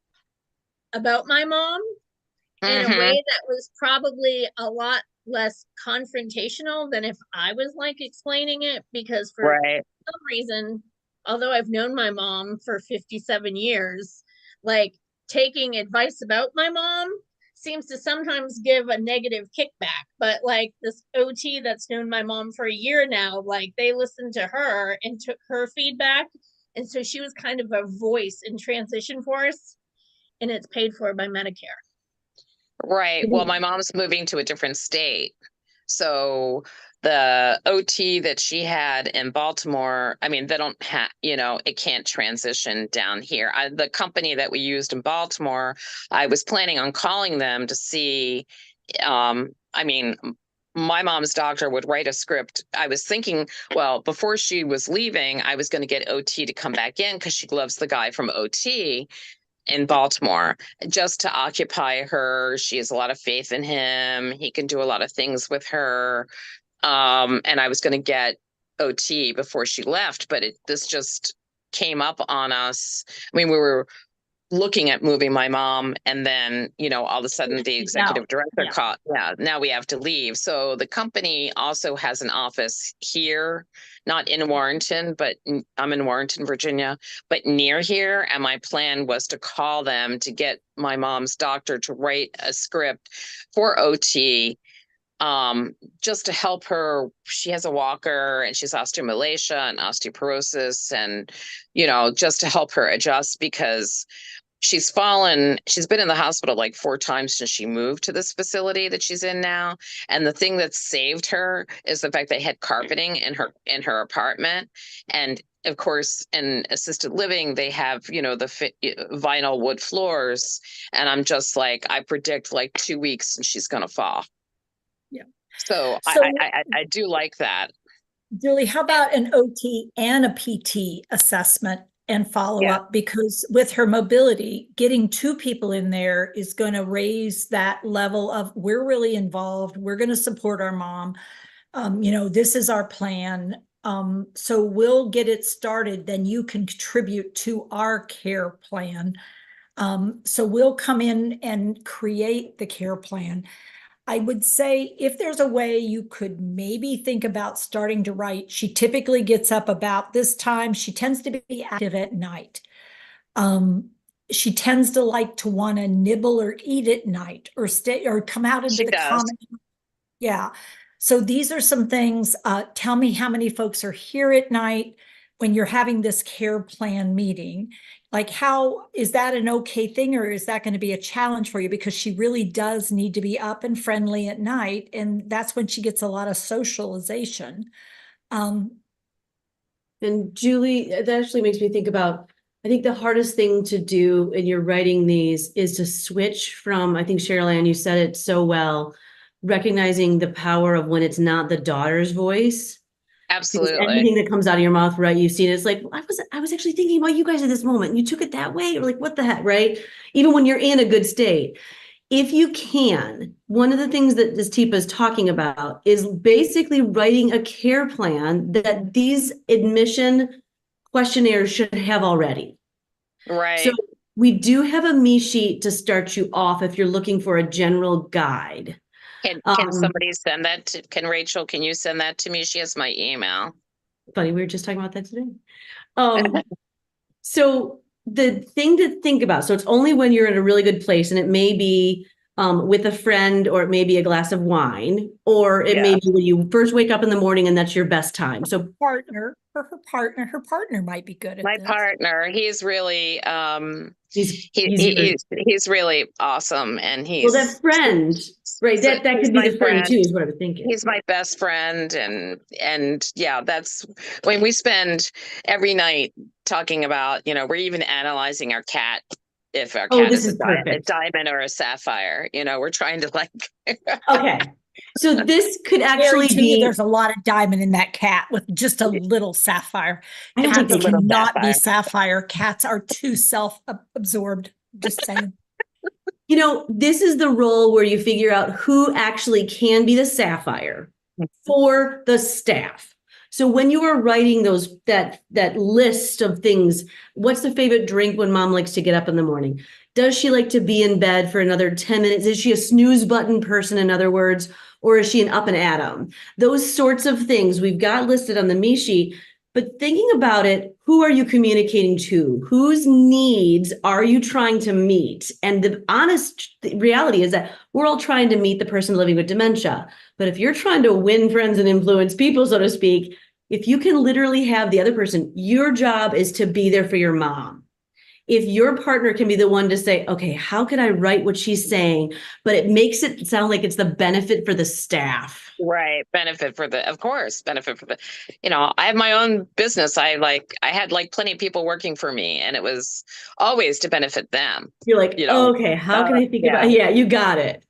about my mom in a way that was probably a lot less confrontational than if I was like explaining it, because for some reason, although I've known my mom for 57 years, like taking advice about my mom seems to sometimes give a negative kickback. But like this OT that's known my mom for a year now, like they listened to her and took her feedback. And so she was kind of a voice in transition for us, and it's paid for by Medicare. Right. Well, my mom's moving to a different state. So the OT that she had in Baltimore, I mean, they don't have, it can't transition down here. The company that we used in Baltimore, I was planning on calling them to see, I mean, my mom's doctor would write a script. I was thinking, well, before she was leaving, I was going to get OT to come back in because she loves the guy from OT in Baltimore just to occupy her. She has a lot of faith in him. He can do a lot of things with her. And I was going to get OT before she left, but this just came up on us. I mean, we were looking at moving my mom, and then all of a sudden the executive director called. Yeah, now we have to leave. So the company also has an office here, not in Warrenton, but I'm in Warrenton, Virginia, but near here. And my plan was to call them to get my mom's doctor to write a script for OT, just to help her. She has a walker and she's osteomalacia and osteoporosis, and just to help her adjust, because she's been in the hospital like 4 times since she moved to this facility that she's in now. And the thing that saved her is the fact they had carpeting in her apartment. And of course, in assisted living, they have, the vinyl wood floors. And I'm just like, I predict like 2 weeks and she's going to fall. Yeah. So I do like that. Julie, how about an OT and a PT assessment and follow up? Because with her mobility, getting 2 people in there is going to raise that level of, we're really involved. We're going to support our mom. This is our plan. So we'll get it started. Then you can contribute to our care plan. So we'll come in and create the care plan. I would say if there's a way you could maybe think about starting to write, she typically gets up about this time. She tends to be active at night. She tends to like to want to nibble or eat at night or stay or come out into the common. Yeah. So these are some things. Tell me how many folks are here at night when you're having this care plan meeting. Like, how is that an okay thing, or is that going to be a challenge for you? Because she really does need to be up and friendly at night, and that's when she gets a lot of socialization. And Julie, that actually makes me think about, I think the hardest thing to do in your writing these is to switch from, I think Cheryl Ann, you said it so well, recognizing the power of when it's not the daughter's voice. Absolutely. Because anything that comes out of your mouth, right? You've seen it. It's like, I was actually thinking about you guys at this moment. You took it that way. Or like, what the heck, right? Even when you're in a good state. If you can, one of the things that this TIPA is talking about is basically writing a care plan that these admission questionnaires should have already. Right. So we do have a me sheet to start you off if you're looking for a general guide. Can somebody send that can Rachel, can you send that to me? She has my email. Funny, we were just talking about that today. So the thing to think about, so it's only when you're in a really good place, and it may be with a friend, or it may be a glass of wine, or it may be when you first wake up in the morning and that's your best time. So her partner might be good at my this. partner, he's really he's really awesome, and he's well, that friend, right? That could be the friend too, is what I was thinking. He's my best friend, and yeah, that's when we spend every night talking about, we're even analyzing our cat. If our cat is a diamond or a sapphire, we're trying to like. Okay. So this could actually be. There's a lot of diamond in that cat with just a little sapphire. Cats cannot be sapphire. Cats are too self-absorbed. Just saying. This is the role where you figure out who actually can be the sapphire for the staff. So when you are writing that list of things, what's the favorite drink when mom likes to get up in the morning? Does she like to be in bed for another 10 minutes? Is she a snooze button person, in other words, or is she an up and atom? Those sorts of things we've got listed on the me sheet. But thinking about it, who are you communicating to? Whose needs are you trying to meet? And the honest reality is that we're all trying to meet the person living with dementia. But if you're trying to win friends and influence people, so to speak, if you can literally have the other person, your job is to be there for your mom. if your partner can be the one to say, okay, how can I write what she's saying, but it makes it sound like it's the benefit for the staff. Right. Benefit for the, of course, benefit for the, I have my own business. I had like plenty of people working for me, and it was always to benefit them. You're like, okay, how can I think about, yeah, you got it.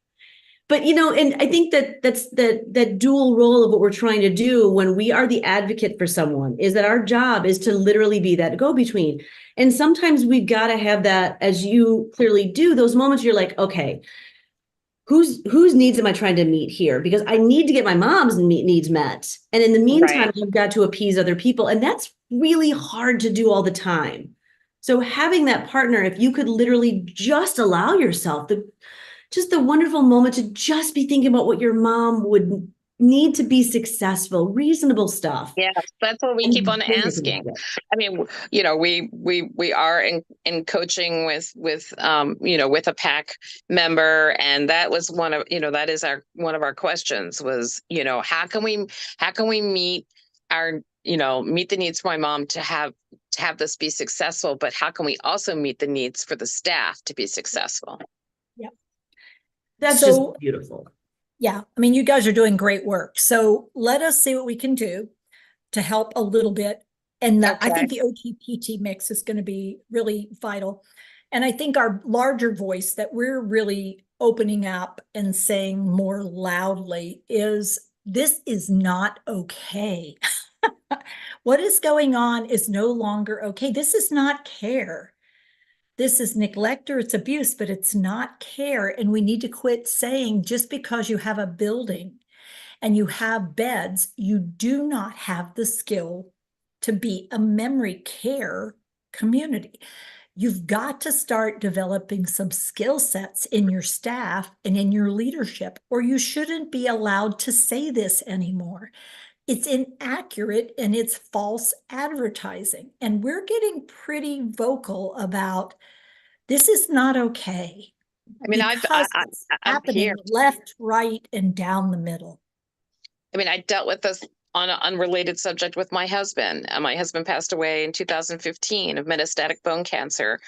But, and I think that's that dual role of what we're trying to do when we are the advocate for someone, is that our job is to literally be that go-between. And sometimes we've got to have that, as you clearly do, those moments you're like, okay, whose needs am I trying to meet here? Because I need to get my mom's needs met. And in the meantime, I've got to appease other people. And that's really hard to do all the time. So having that partner, if you could literally just allow yourself just the wonderful moment to just be thinking about what your mom would need to be successful, reasonable stuff. Yeah, that's what we keep on asking. I mean, we are in coaching with a PAC member, and that was one of that is one of our questions was, how can we meet our meet the needs for my mom to have this be successful, but how can we also meet the needs for the staff to be successful? Yeah. That's just beautiful. Yeah. I mean, you guys are doing great work. So let us see what we can do to help a little bit. And I think the OT-PT mix is going to be really vital. And I think our larger voice that we're really opening up and saying more loudly is, this is not okay. What is going on is no longer okay. This is not care. This is neglect or it's abuse, but it's not care. And we need to quit saying just because you have a building and you have beds, you do not have the skill to be a memory care community. You've got to start developing some skill sets in your staff and in your leadership, or you shouldn't be allowed to say this anymore. It's inaccurate and it's false advertising. And we're getting pretty vocal about this is not okay. I mean, it's happening left, right, and down the middle. I mean, I dealt with this on an unrelated subject with my husband. My husband passed away in 2015 of metastatic bone cancer.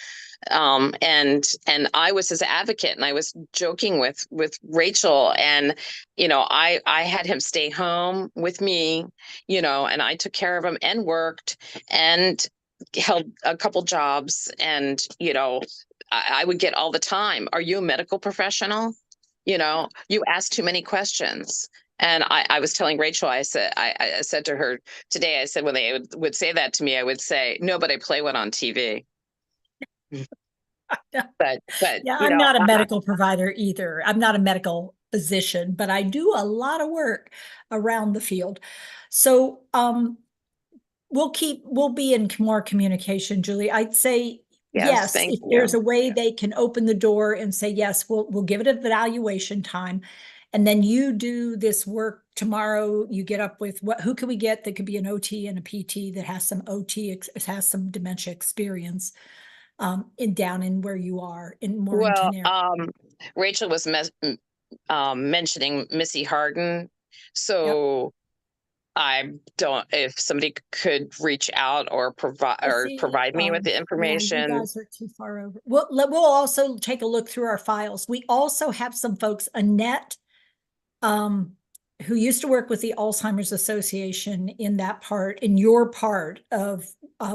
And I was his advocate, and I was joking with Rachel, and, I had him stay home with me, and I took care of him and worked and held a couple jobs, and, I would get all the time, are you a medical professional? You ask too many questions. And I was telling Rachel, I said to her today, I said, when they would say that to me, I would say, no, but I play one on TV. But yeah, I'm not a medical provider either. I'm not a medical physician, but I do a lot of work around the field. So we'll be in more communication, Julie. I'd say yes, if there's a way they can open the door and say, yes, we'll give it an evaluation time. And then you do this work tomorrow. You get up with who can we get that could be an OT and a PT that has some has some dementia experience down in where you are in Morganton area. Rachel was mentioning Missy Harden. So I don't, if somebody could reach out or provide me with the information. Yeah, you guys are too far over. We'll also take a look through our files. We also have some folks, Annette, who used to work with the Alzheimer's Association in your part of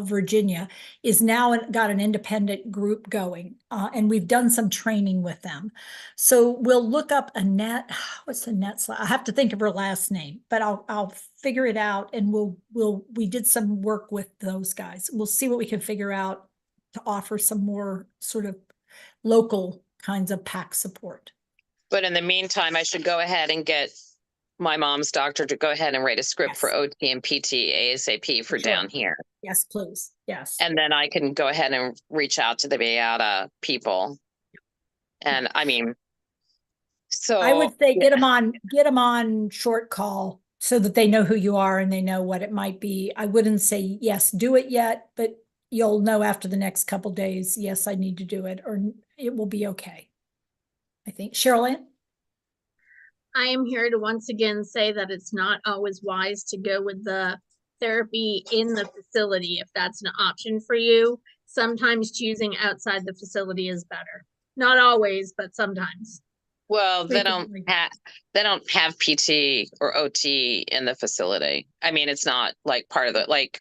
Virginia, is now got an independent group going, and we've done some training with them. So we'll look up Annette. What's Annette's? I have to think of her last name, but I'll figure it out. And we did some work with those guys. We'll see what we can figure out to offer some more sort of local kinds of PAC support. But in the meantime, I should go ahead and get my mom's doctor to go ahead and write a script for OT and PT ASAP for down here. Yes, please. Yes. And then I can go ahead and reach out to the Beata people. And I mean, so I would say get them on short call so that they know who you are and they know what it might be. I wouldn't say, yes, do it yet, but you'll know after the next couple of days, yes, I need to do it, or it will be okay. I think. Cheryl Ann? I am here to once again say that it's not always wise to go with the therapy in the facility if that's an option for you. sometimes choosing outside the facility is better. Not always, but sometimes. Well, Frequently. they don't have PT or OT in the facility. I mean, it's not like part of the, like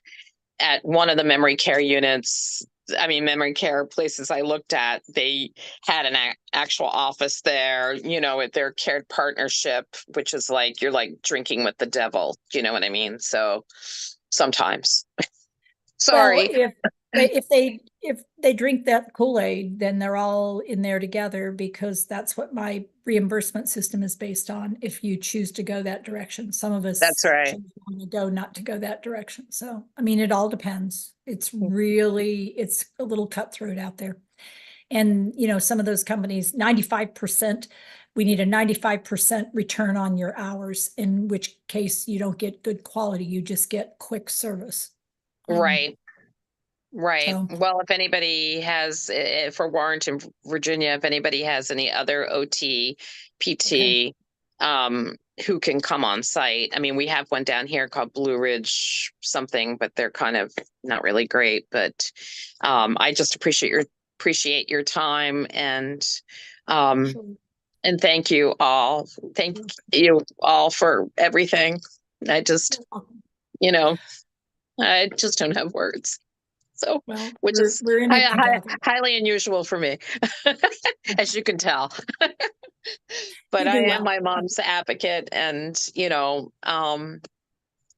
at one of the memory care units, I mean, memory care places I looked at, they had an actual office there, you know, with their care partnership, which is like, you're like drinking with the devil. Do you know what I mean? So sometimes, sorry. Well, if they drink that Kool-Aid, then they're all in there together, because that's what my reimbursement system is based on. If you choose to go that direction, some of us That's right. choose to go not to go that direction. So, I mean, it all depends. It's really, it's a little cutthroat out there. And, you know, some of those companies, 95%, we need a 95% return on your hours, in which case you don't get good quality, you just get quick service. Right. Right. So- Well, if anybody has, for Warrenton, Virginia, if anybody has any other OT, PT, who can come on site. I mean, we have one down here called Blue Ridge something, but they're kind of not really great. But I just appreciate your time, and and thank you all. Thank you all for everything. I just, you know, I just don't have words. So, Well, which is we're in it together. highly unusual for me, as you can tell. But You I do am well. my mom's advocate, and you know, and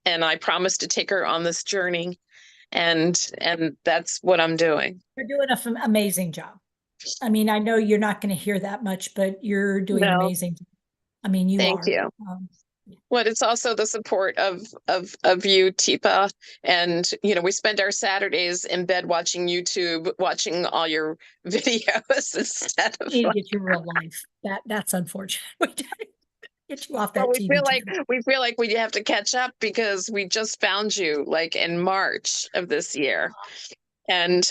I promised to take her on this journey, and that's what I'm doing. You're doing an amazing job. I mean, I know you're not going to hear that much, but you're doing No. amazing. I mean, you Thank are. you. But it's also the support of you, Tipa, and you know, we spend our Saturdays in bed watching YouTube, watching all your videos instead of. You need to get your real life. That's unfortunate. Get you off that Well, we TV feel like we have to catch up because we just found you like in March of this year, and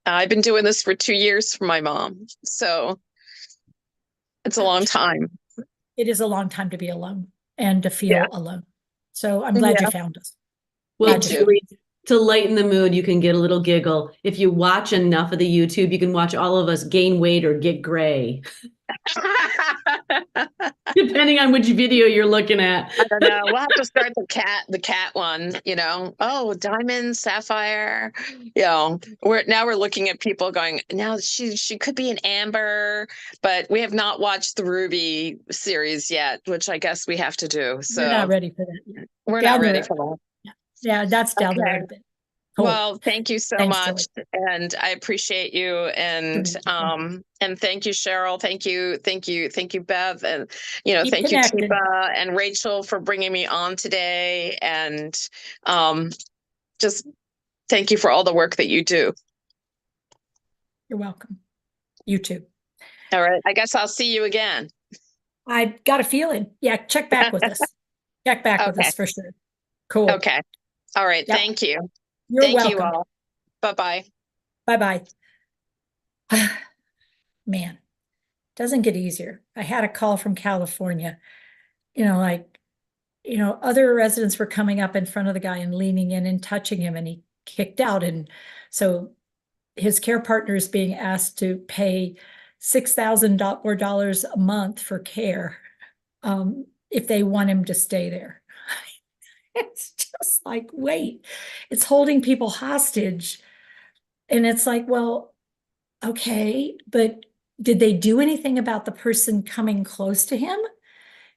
I've been doing this for 2 years for my mom, so it's a long time. It is a long time to be alone and to feel Yeah. alone. So I'm glad Yeah. you found us. Well, too. Julie, to lighten the mood, you can get a little giggle. If you watch enough of the YouTube, you can watch all of us gain weight or get gray, depending on which video you're looking at. I don't know. We'll have to start the cat one, you know. Oh, diamond, sapphire. You know, we're looking at people going, now she could be an amber, but we have not watched the ruby series yet, which I guess we have to do. So We're not ready for that yet. we're Down not the ready road. for that. Yeah, that's down the Okay. road a bit. Cool. Well, thank you so Thanks, much, and I appreciate you, and thank you, Cheryl. Thank you, Bev, and you know, Keep thank connected. you, Tipa and Rachel, for bringing me on today, and just thank you for all the work that you do. You're welcome. You too. All right, I guess I'll see you again. I got a feeling. Yeah, check back with us. Check back with Okay. us for sure. Cool. Okay. All right. Yep. Thank you. You're Thank welcome. you all. Bye-bye. Bye-bye. Man, doesn't get easier. I had a call from California, you know, like, you know, other residents were coming up in front of the guy and leaning in and touching him, and he kicked out. And so his care partner is being asked to pay $6,000 a month for care if they want him to stay there. It's just like, wait, it's holding people hostage. And it's like, well, okay, but did they do anything about the person coming close to him?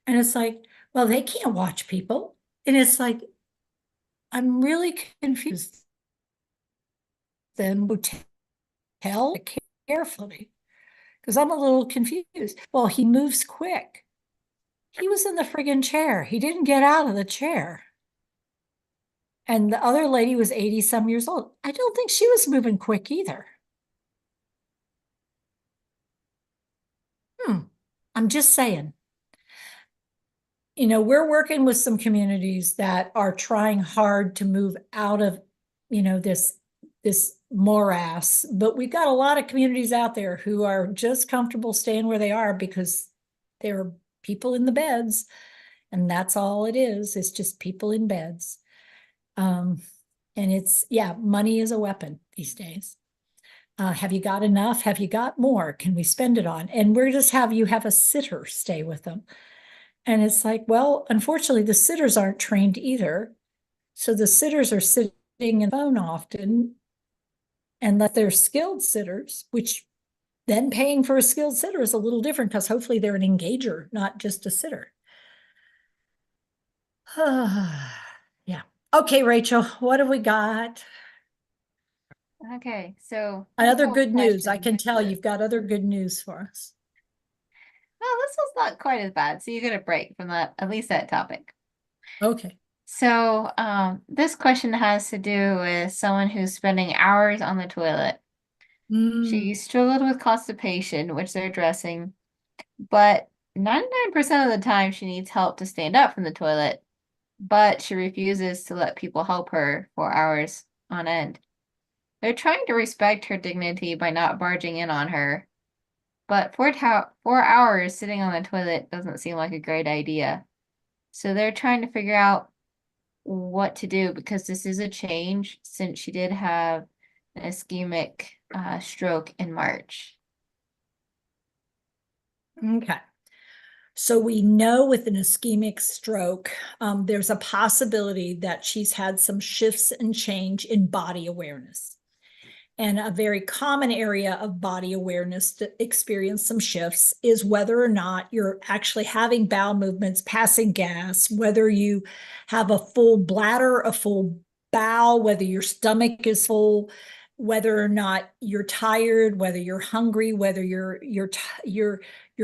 And it's like, well, they can't watch people. And it's like, I'm really confused. Then tell carefully, because I'm a little confused. Well, he moves quick. He was in the friggin' chair. He didn't get out of the chair. And the other lady was 80 some years old. I don't think she was moving quick either. I'm just saying. You know, we're working with some communities that are trying hard to move out of, you know, this morass, but we've got a lot of communities out there who are just comfortable staying where they are because there are people in the beds, and that's all it is. It's just people in beds. And it's, yeah, money is a weapon. these days. Have you got enough? Have you got more? Can we spend it on? And we're just have you have a sitter stay with them. And it's like, well, unfortunately, the sitters aren't trained either. So the sitters are sitting in the phone often, and that they're skilled sitters, which then paying for a skilled sitter is a little different because hopefully they're an engager, not just a sitter. Yeah. Okay, Rachel, what have we got? Okay, so Other couple good news. I questions. can tell you've got other good news for us. Well, this was not quite as bad, so you get a break from that, at least that topic. Okay. So, this question has to do with someone who's spending hours on the toilet. She struggled with constipation, which they're addressing, but 99% of the time she needs help to stand up from the toilet, but she refuses to let people help her for hours on end. They're trying to respect her dignity by not barging in on her, but 4 hours sitting on the toilet doesn't seem like a great idea. So they're trying to figure out what to do because this is a change since she did have an ischemic stroke in March. Okay. So we know with an ischemic stroke, there's a possibility that she's had some shifts and change in body awareness. And a very common area of body awareness to experience some shifts is whether or not you're actually having bowel movements, passing gas, whether you have a full bladder, a full bowel, whether your stomach is full, whether or not you're tired, whether you're hungry, whether you're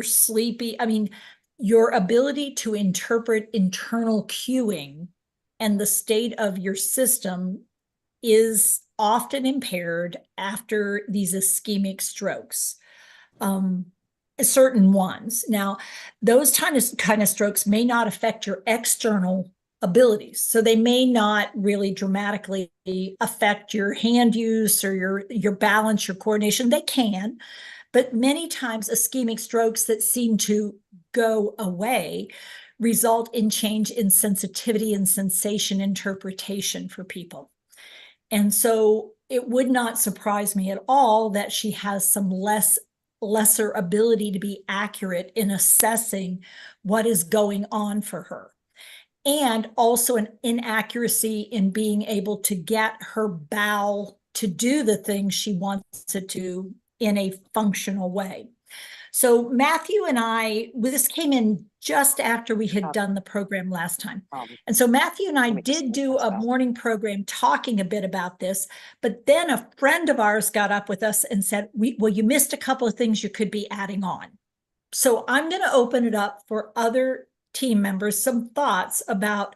sleepy. I mean, your ability to interpret internal cueing and the state of your system is often impaired after these ischemic strokes, certain ones. Now, those kind of strokes may not affect your external abilities. So they may not really dramatically affect your hand use or your balance, your coordination. They can, but many times ischemic strokes that seem to go away result in change in sensitivity and sensation interpretation for people. And so it would not surprise me at all that she has some lesser ability to be accurate in assessing what is going on for her. And also an inaccuracy in being able to get her bowel to do the things she wants it to in a functional way. So Matthew and this came in just after we had done the program last time. And so Matthew and I did do a morning program talking a bit about this, but then a friend of ours got up with us and said, well, you missed a couple of things you could be adding on. So I'm going to open it up for other team members, some thoughts about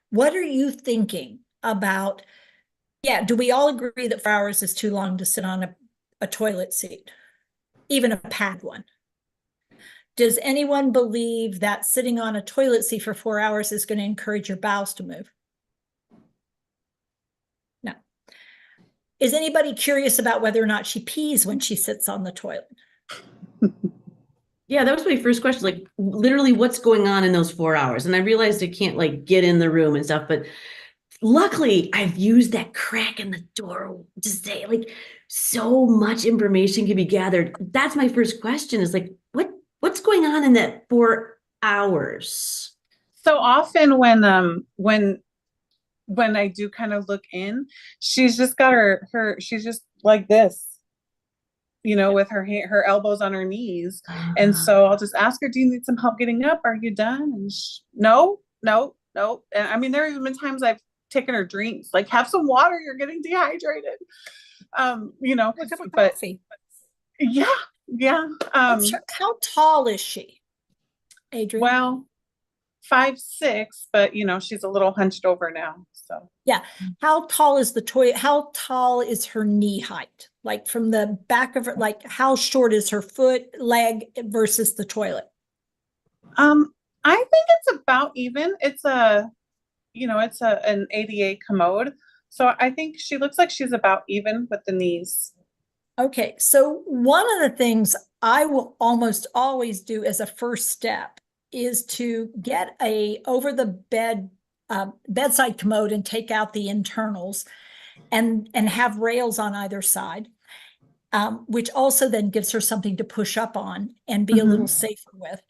what are you thinking about? Yeah, do we all agree that 4 hours is too long to sit on a toilet seat, even a pad one? Does anyone believe that sitting on a toilet seat for 4 hours is going to encourage your bowels to move? No. Is anybody curious about whether or not she pees when she sits on the toilet? Yeah, that was my first question. Like, literally, what's going on in those 4 hours? And I realized I can't like get in the room and stuff, but luckily I've used that crack in the door to say like so much information can be gathered. That's my first question is like, what's going on in that 4 hours? So often when I do kind of look in, she's just got she's just like this, with her elbows on her knees. And so I'll just ask her, do you need some help getting up? Are you done? And no. And I mean, there have been times I've taken her drinks, like have some water, you're getting dehydrated. But coffee. Yeah. How tall is she, Adrienne? Well, 5'6", but she's a little hunched over now. So yeah. How tall is the toilet? How tall is her knee height? Like from the back of her, like how short is her leg versus the toilet? I think it's about even. It's an ADA commode. So I think she looks like she's about even with the knees. Okay, so one of the things I will almost always do as a first step is to get a over the bed bedside commode and take out the internals and have rails on either side, which also then gives her something to push up on and be a little safer with.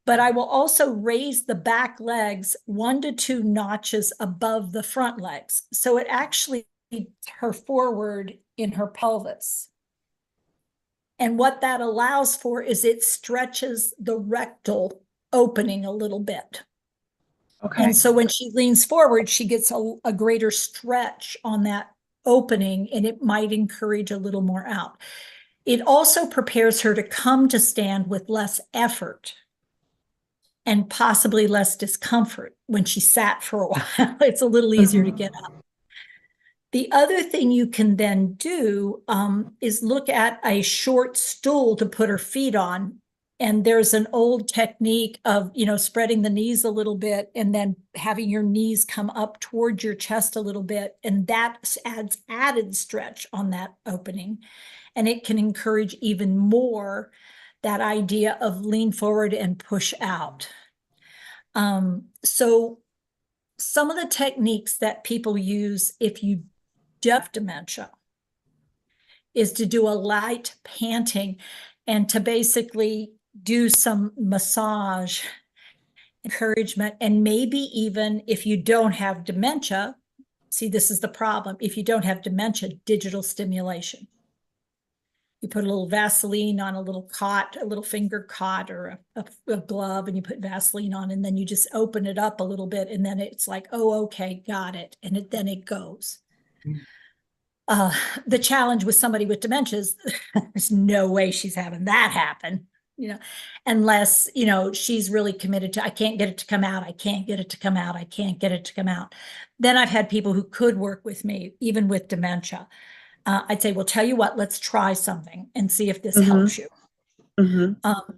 But I will also raise the back legs 1 to 2 notches above the front legs. So it actually leads her forward in her pelvis. And what that allows for is it stretches the rectal opening a little bit. Okay. And so when she leans forward, she gets a greater stretch on that opening, and it might encourage a little more out. It also prepares her to come to stand with less effort and possibly less discomfort. When she sat for a while, it's a little easier to get up. The other thing you can then do is look at a short stool to put her feet on. And there's an old technique of, spreading the knees a little bit and then having your knees come up towards your chest a little bit. And that adds added stretch on that opening. And it can encourage even more that idea of lean forward and push out. So some of the techniques that people use if you have dementia is to do a light panting and to basically do some massage, encouragement, and maybe even if you don't have dementia, see, this is the problem. If you don't have dementia, digital stimulation. You put a little Vaseline on a little cot, a little finger cot or a glove, and you put Vaseline on, and then you just open it up a little bit, and then it's like, oh, okay, got it. And then it goes. The challenge with somebody with dementia is there's no way she's having that happen, unless, she's really committed to, I can't get it to come out. I can't get it to come out. I can't get it to come out. Then I've had people who could work with me, even with dementia. I'd say, well, tell you what, let's try something and see if this helps you.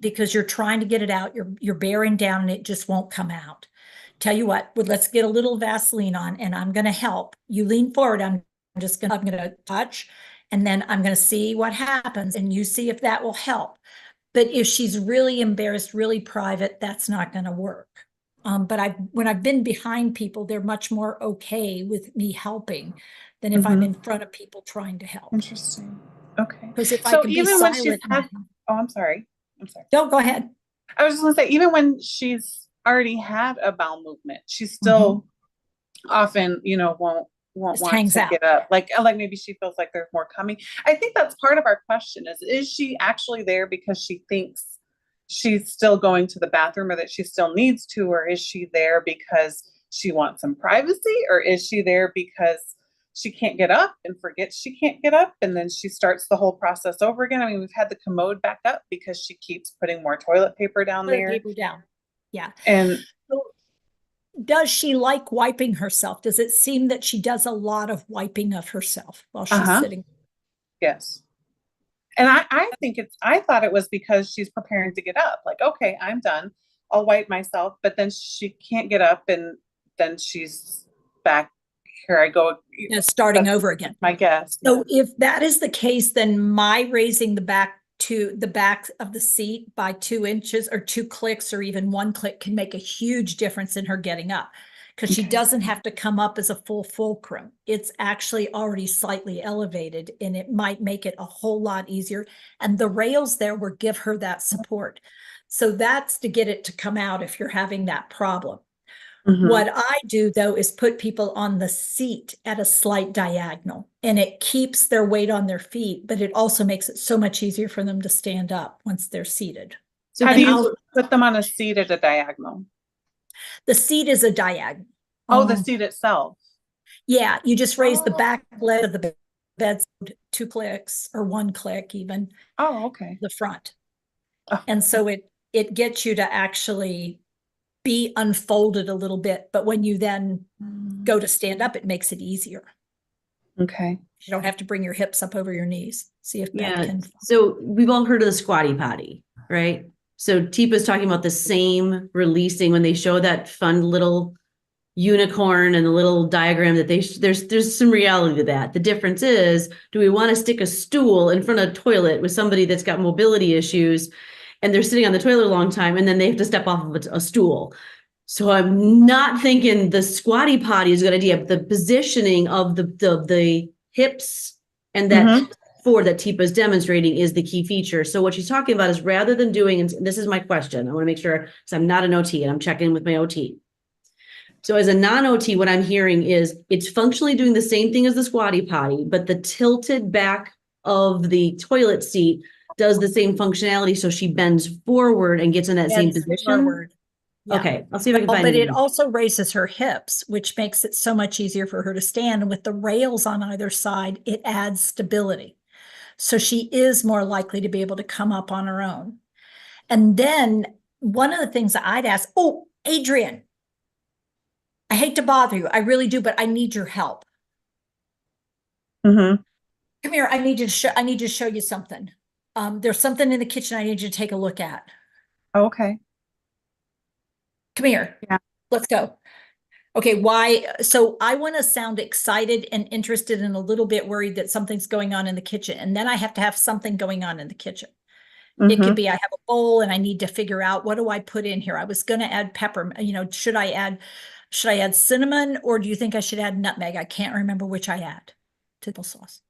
Because you're trying to get it out. You're bearing down and it just won't come out. Tell you what, let's get a little Vaseline on and I'm going to help. You lean forward. I'm going to touch, and then I'm going to see what happens, and you see if that will help. But if she's really embarrassed, really private, that's not going to work. But when I've been behind people, they're much more okay with me helping than if I'm in front of people trying to help. Interesting. Okay. Because if I So can be even when she's silent, had, oh, I'm sorry. no, go ahead. I was just gonna say, even when she's already had a bowel movement, she still often, won't Just want hangs to out. get up. Like maybe she feels like there's more coming. I think that's part of our question is she actually there because she thinks she's still going to the bathroom or that she still needs to, or is she there because she wants some privacy, or is she there because she can't get up and forgets she can't get up and then she starts the whole process over again? I mean, we've had the commode back up because she keeps putting more toilet paper down there. Paper down. Yeah. And so, does she like wiping herself? Does it seem that she does a lot of wiping of herself while she's sitting? Yes. And I think I thought it was because she's preparing to get up. Like, okay, I'm done. I'll wipe myself. But then she can't get up, and then she's back. Here I go. Starting over again. My guess. So if that is the case, then my raising the back to the back of the seat by 2 inches or 2 clicks or even 1 click can make a huge difference in her getting up, because she doesn't have to come up as a full fulcrum. It's actually already slightly elevated, and it might make it a whole lot easier. And the rails there will give her that support. So that's to get it to come out if you're having that problem. What I do, though, is put people on the seat at a slight diagonal, and it keeps their weight on their feet, but it also makes it so much easier for them to stand up once they're seated. So how do you put them on a seat at a diagonal? The seat is a diagonal. Oh, the seat itself. Yeah, you just raise the back leg of the bed 2 clicks or 1 click even. Oh, okay. The front. And so it gets you to actually be unfolded a little bit, but when you then go to stand up, it makes it easier. Okay. You don't have to bring your hips up over your knees. See if that can. So we've all heard of the squatty potty, right? So Teepa's talking about the same releasing when they show that fun little unicorn and the little diagram that there's some reality to that. The difference is, do we want to stick a stool in front of a toilet with somebody that's got mobility issues and they're sitting on the toilet a long time and then they have to step off of a stool? So I'm not thinking the squatty potty is a good idea. The positioning of the hips and that forward that Tipa is demonstrating is the key feature. So what she's talking about is rather than doing, and this is my question, I want to make sure, because I'm not an OT and I'm checking with my OT. So as a non-OT, what I'm hearing is it's functionally doing the same thing as the squatty potty, but the tilted back of the toilet seat does the same functionality. So she bends forward and gets in that same Bends position. forward. Yeah. Okay, I'll see if I can Well, find but it. it also raises her hips, which makes it so much easier for her to stand. And with the rails on either side, it adds stability. So she is more likely to be able to come up on her own. And then one of the things that I'd ask, oh, Adrian, I hate to bother you. I really do, but I need your help. Mm-hmm. Come here. I need to show you something. There's something in the kitchen I need you to take a look at. Okay. Come here. Yeah. Let's go. Okay, why? So I want to sound excited and interested and a little bit worried that something's going on in the kitchen. And then I have to have something going on in the kitchen. It could be I have a bowl and I need to figure out what do I put in here. I was going to add pepper. You know, should I add cinnamon or do you think I should add nutmeg? I can't remember which I add to the sauce.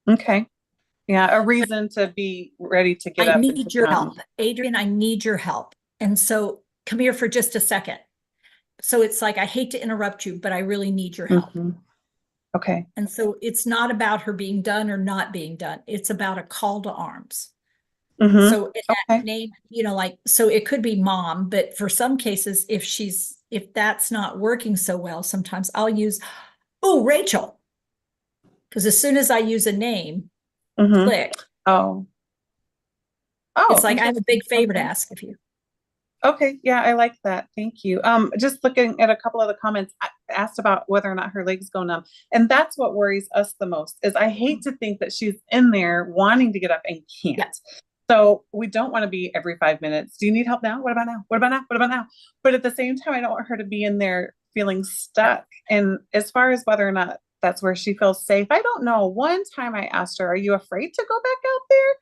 Okay. Yeah, a reason to be ready to get up. I need your help. Adrian, I need your help. And so come here for just a second. So it's like, I hate to interrupt you, but I really need your help. Okay. And so it's not about her being done or not being done. It's about a call to arms. So in that name, you know, like, so it could be mom, but for some cases, if that's not working so well, sometimes I'll use, oh, Rachel. Because as soon as I use a name, click. Oh, it's like, I have a big favor to ask of you. Okay. Yeah, I like that. Thank you. Just looking at a couple of the comments, I asked about whether or not her legs go numb. And that's what worries us the most is I hate to think that she's in there wanting to get up and can't. Yeah. So we don't want to be every 5 minutes. Do you need help now? What about now? What about now? What about now? But at the same time, I don't want her to be in there feeling stuck. And as far as whether or not that's where she feels safe, I don't know. One time I asked her, are you afraid to go back out there?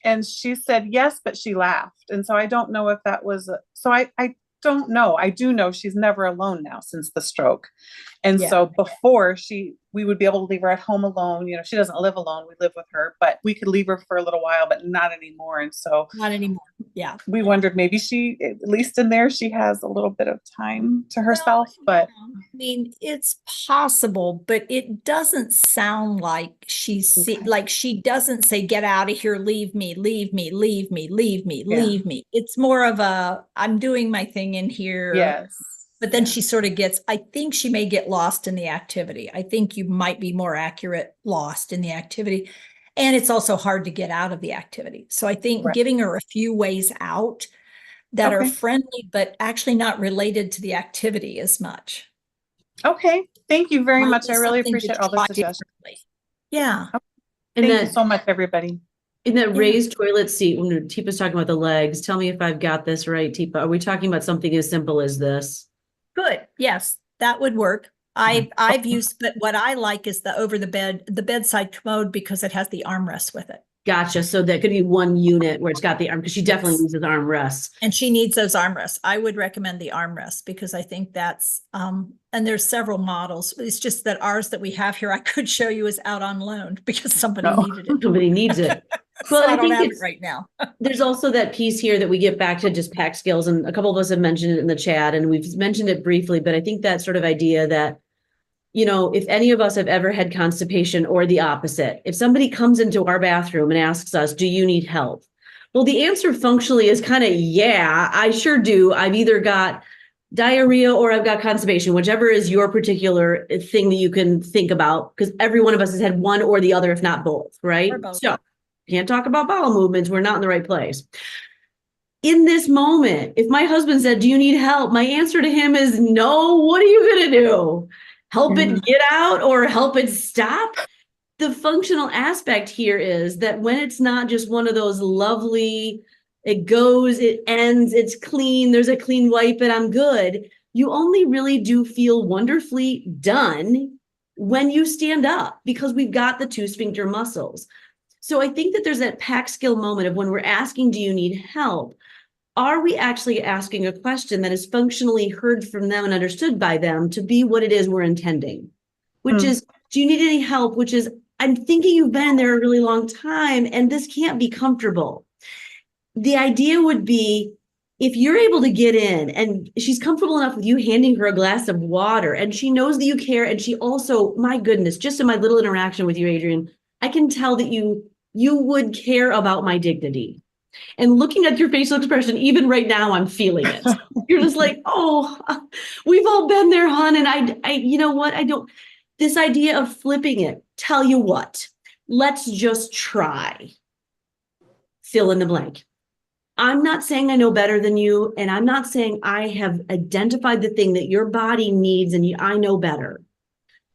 And she said yes, but she laughed. And so I don't know if that was, so I don't know. I do know she's never alone now since the stroke. And so before we would be able to leave her at home alone. You know, she doesn't live alone. We live with her, but we could leave her for a little while, but not anymore. And so not anymore. Yeah. We wondered maybe she, at least in there, she has a little bit of time to herself, but I mean, it's possible, but it doesn't sound like like she doesn't say, get out of here, leave me, leave me, leave me, leave me, leave me. It's more of a, I'm doing my thing in here. Yes. But then she sort of gets, I think she may get lost in the activity. I think you might be more accurate, lost in the activity. And it's also hard to get out of the activity. So I think giving her a few ways out that are friendly, but actually not related to the activity as much. Okay. Thank you very much. I really appreciate all the suggestions. Yeah. Thank you so much, everybody. In that raised toilet seat, when Tipa's talking about the legs, tell me if I've got this right, Tipa. Are we talking about something as simple as this? Good. Yes, that would work. I've used, but what I like is the bedside commode because it has the armrest with it. Gotcha. So that could be one unit where it's got the arm, because she definitely needs those armrests. And she needs those armrests. I would recommend the armrest because I think that's, and there's several models. It's just that ours that we have here, I could show you is out on loan because somebody needed it. Somebody needs it. Well, so I don't have it right now. There's also that piece here that we get back to just PAC skills. And a couple of us have mentioned it in the chat and we've mentioned it briefly, but I think that sort of idea that, you know, if any of us have ever had constipation or the opposite, if somebody comes into our bathroom and asks us, do you need help? Well, the answer functionally is kind of, yeah, I sure do. I've either got diarrhea or I've got constipation, whichever is your particular thing that you can think about, because every one of us has had one or the other, if not both, right? So can't talk about bowel movements. We're not in the right place. In this moment, if my husband said, do you need help? My answer to him is no. What are you going to do? Help it get out or help it stop? The functional aspect here is that when it's not just one of those lovely, it goes, it ends, it's clean, there's a clean wipe and I'm good. You only really do feel wonderfully done when you stand up because we've got the two sphincter muscles. So I think that there's that PAC skill moment of when we're asking, do you need help? are we actually asking a question that is functionally heard from them and understood by them to be what it is we're intending? Which is, do you need any help? Which is, I'm thinking you've been in there a really long time and this can't be comfortable. The idea would be, if you're able to get in and she's comfortable enough with you handing her a glass of water and she knows that you care, and she also, my goodness, just in my little interaction with you, Adrienne, I can tell that you would care about my dignity. And looking at your facial expression, even right now, I'm feeling it. You're just like, oh, we've all been there, hon. And I, you know what? This idea of flipping it, tell you what, let's just try. Fill in the blank. I'm not saying I know better than you, and I'm not saying I have identified the thing that your body needs and I know better.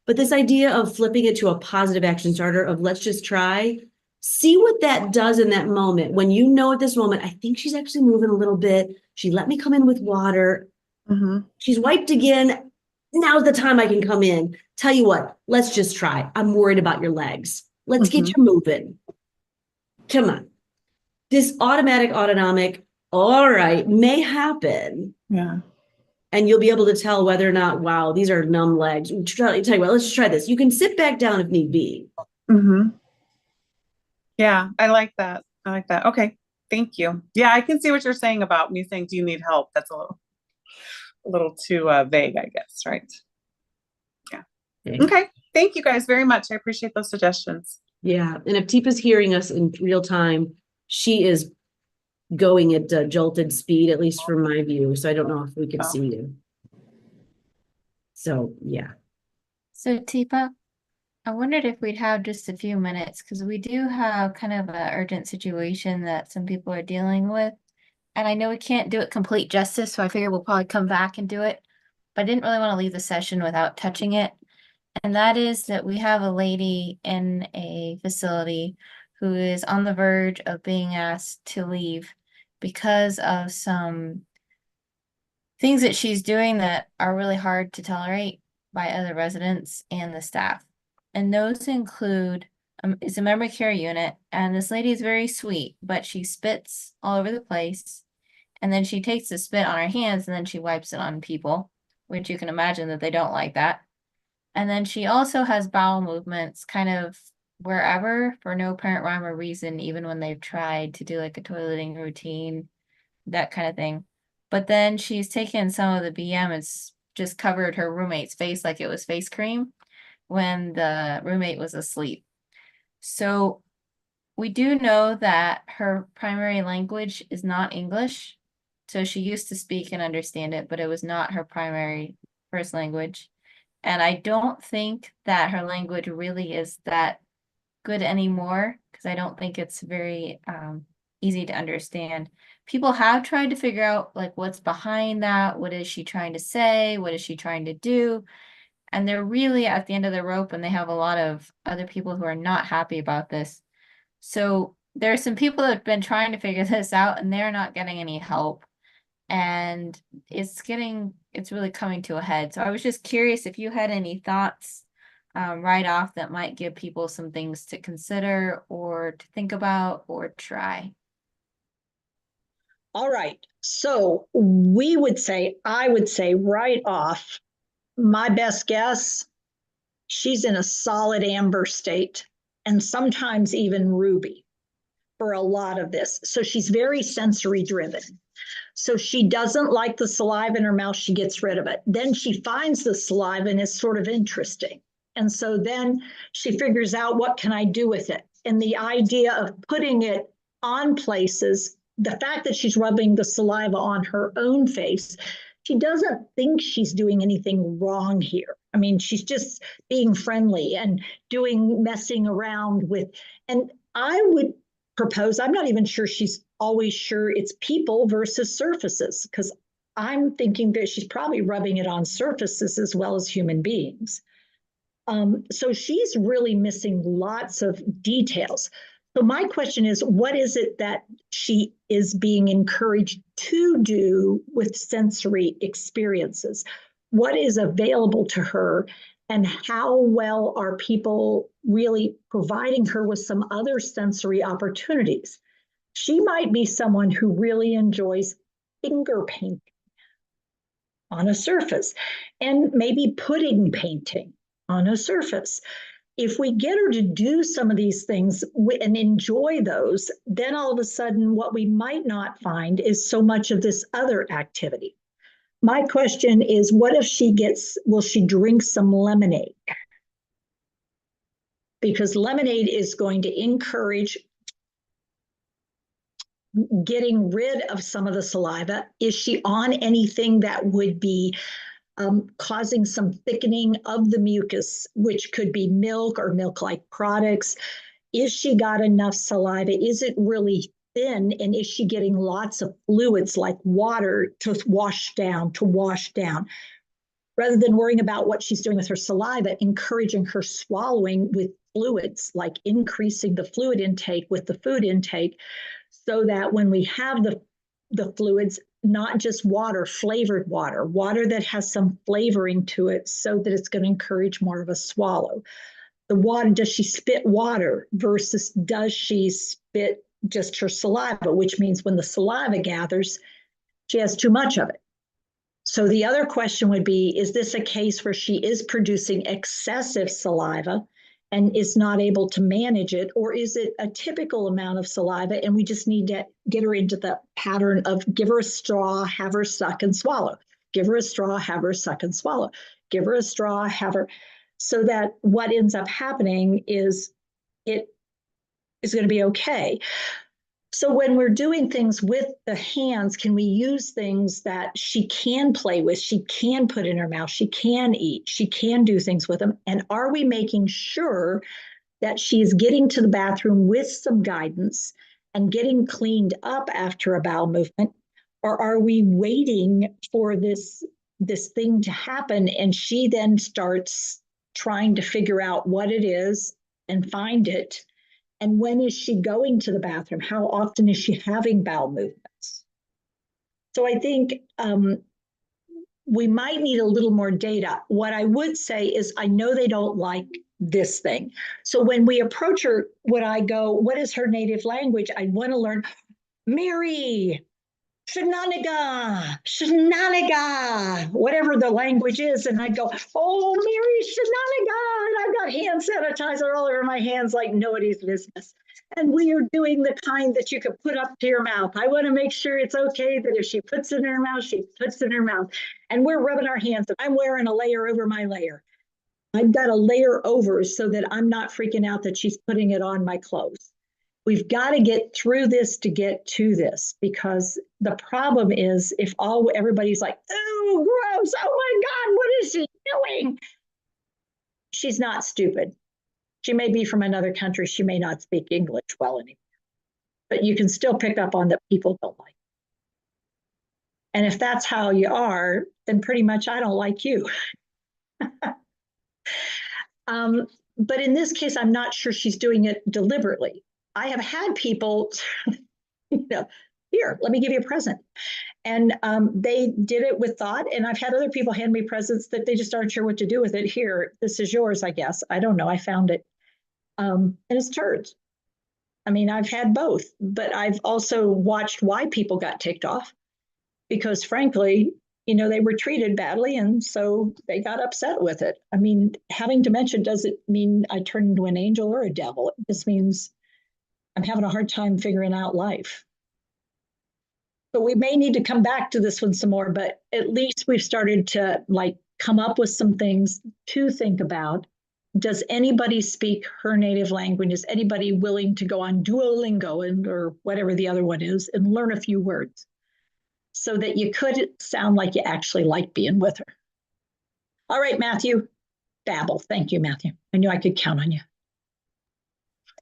But this idea of flipping it to a positive action starter of let's just try, see what that does in that moment. When you know at this moment, I think she's actually moving a little bit. She let me come in with water. She's wiped again. Now's the time I can come in. Tell you what, let's just try. I'm worried about your legs. Let's get you moving. Come on. This autonomic, all right, may happen. Yeah. And you'll be able to tell whether or not, wow, these are numb legs. Tell you what, let's just try this. You can sit back down if need be. Yeah, I like that. I like that. Okay, thank you. Yeah, I can see what you're saying about me saying, do you need help? That's a little too vague, I guess, right? Yeah. Okay, thank you guys very much. I appreciate those suggestions. Yeah, and if Teepa's hearing us in real time, she is going at jolted speed, at least from my view. So I don't know if we could see you. So, yeah. So Teepa, I wondered if we'd have just a few minutes, because we do have kind of an urgent situation that some people are dealing with. And I know we can't do it complete justice, so I figured we'll probably come back and do it. But I didn't really want to leave the session without touching it. And that is that we have a lady in a facility who is on the verge of being asked to leave because of some things that she's doing that are really hard to tolerate by other residents and the staff. And those include, it's a memory care unit, and this lady is very sweet, but she spits all over the place. And then she takes the spit on her hands and then she wipes it on people, which you can imagine that they don't like that. And then she also has bowel movements kind of wherever for no apparent rhyme or reason, even when they've tried to do like a toileting routine, that kind of thing. But then she's taken some of the BM and just covered her roommate's face like it was face cream when the roommate was asleep. So we do know that her primary language is not English. So she used to speak and understand it, but it was not her primary first language. And I don't think that her language really is that good anymore, because I don't think it's very easy to understand. People have tried to figure out like what's behind that. What is she trying to say? What is she trying to do? And they're really at the end of the rope, and they have a lot of other people who are not happy about this. So there are some people that have been trying to figure this out, and they're not getting any help. And it's really coming to a head. So I was just curious if you had any thoughts right off that might give people some things to consider or to think about or try. All right. So I would say right off, my best guess, she's in a solid amber state and sometimes even ruby for a lot of this. So she's very sensory driven. So she doesn't like the saliva in her mouth. She gets rid of it. Then she finds the saliva and it's sort of interesting. And so then she figures out, what can I do with it? And the idea of putting it on places, the fact that she's rubbing the saliva on her own face, she doesn't think she's doing anything wrong here. I mean, she's just being friendly and messing around with, and I would propose, I'm not even sure she's always sure it's people versus surfaces, because I'm thinking that she's probably rubbing it on surfaces as well as human beings. So she's really missing lots of details. So my question is, what is it that she is being encouraged to do with sensory experiences? What is available to her, and how well are people really providing her with some other sensory opportunities? She might be someone who really enjoys finger painting on a surface, and maybe pudding painting on a surface. If we get her to do some of these things and enjoy those, then all of a sudden what we might not find is so much of this other activity. My question is, what if will she drink some lemonade? Because lemonade is going to encourage getting rid of some of the saliva. Is she on anything that would be causing some thickening of the mucus, which could be milk or milk-like products? Is she got enough saliva? Is it really thin? And is she getting lots of fluids like water to wash down? Rather than worrying about what she's doing with her saliva, encouraging her swallowing with fluids, like increasing the fluid intake with the food intake, so that when we have the fluids, not just water, flavored water that has some flavoring to it, so that it's going to encourage more of a swallow. The water, does she spit water versus does she spit just her saliva, which means when the saliva gathers, she has too much of it. So the other question would be, is this a case where she is producing excessive saliva and is not able to manage it? Or is it a typical amount of saliva and we just need to get her into the pattern of give her a straw, have her suck and swallow. Give her a straw, have her suck and swallow. Give her a straw, have her, so that what ends up happening is it is going to be okay. So when we're doing things with the hands, can we use things that she can play with, she can put in her mouth, she can eat, she can do things with them? And are we making sure that she's getting to the bathroom with some guidance and getting cleaned up after a bowel movement? Or are we waiting for this thing to happen and she then starts trying to figure out what it is and find it? And when is she going to the bathroom? How often is she having bowel movements? So I think we might need a little more data. What I would say is I know they don't like this thing. So when we approach her, would I go, what is her native language? I want to learn Mary, Shenaniga, whatever the language is. And I'd go, oh, Mary, Shenaniga. And I've got hand sanitizer all over my hands like nobody's business. And we are doing the kind that you could put up to your mouth. I want to make sure it's okay that if she puts it in her mouth, she puts it in her mouth. And we're rubbing our hands. And I'm wearing a layer over my layer. I've got a layer over so that I'm not freaking out that she's putting it on my clothes. We've got to get through this to get to this, because the problem is if everybody's like, oh, gross, oh my God, what is she doing? She's not stupid. She may be from another country. She may not speak English well anymore, but you can still pick up on that people don't like. And if that's how you are, then pretty much I don't like you. But in this case, I'm not sure she's doing it deliberately. I have had people, here, let me give you a present. And they did it with thought. And I've had other people hand me presents that they just aren't sure what to do with it. Here, this is yours, I guess. I don't know. I found it. And it's turds. I mean, I've had both, but I've also watched why people got ticked off. Because frankly, they were treated badly, and so they got upset with it. I mean, having dementia doesn't mean I turn into an angel or a devil. It just means I'm having a hard time figuring out life. So we may need to come back to this one some more, but at least we've started to come up with some things to think about. Does anybody speak her native language? Is anybody willing to go on Duolingo or whatever the other one is and learn a few words so that you could sound like you actually like being with her? All right, Matthew, babble. Thank you, Matthew. I knew I could count on you.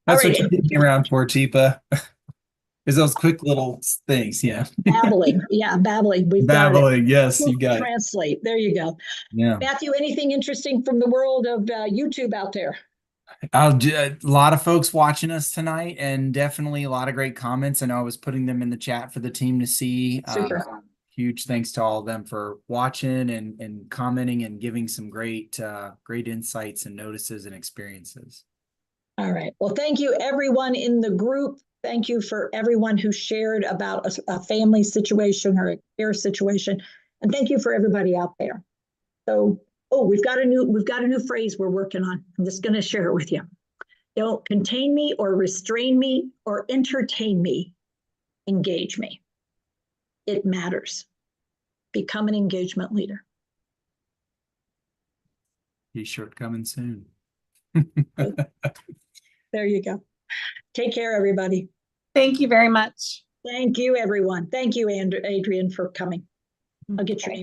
That's what you're getting around for, Teepa. Is those quick little things, yeah. Babbling, yeah, babbling. We've babbling, got it. yes, you got Translate. There you go. Yeah. Matthew, anything interesting from the world of YouTube out there? A lot of folks watching us tonight, and definitely a lot of great comments. I know I was putting them in the chat for the team to see. Super. Huge thanks to all of them for watching and commenting and giving some great insights and notices and experiences. All right. Well, thank you everyone in the group Thank you for everyone who shared about a family situation or a care situation. And thank you for everybody out there. So, we've got a new phrase we're working on. I'm just going to share it with you. Don't contain me or restrain me or entertain me. Engage me. It matters. Become an engagement leader. T-shirt coming soon. There you go. Take care, everybody. Thank you very much. Thank you, everyone. Thank you, Adrian, for coming. I'll get your name.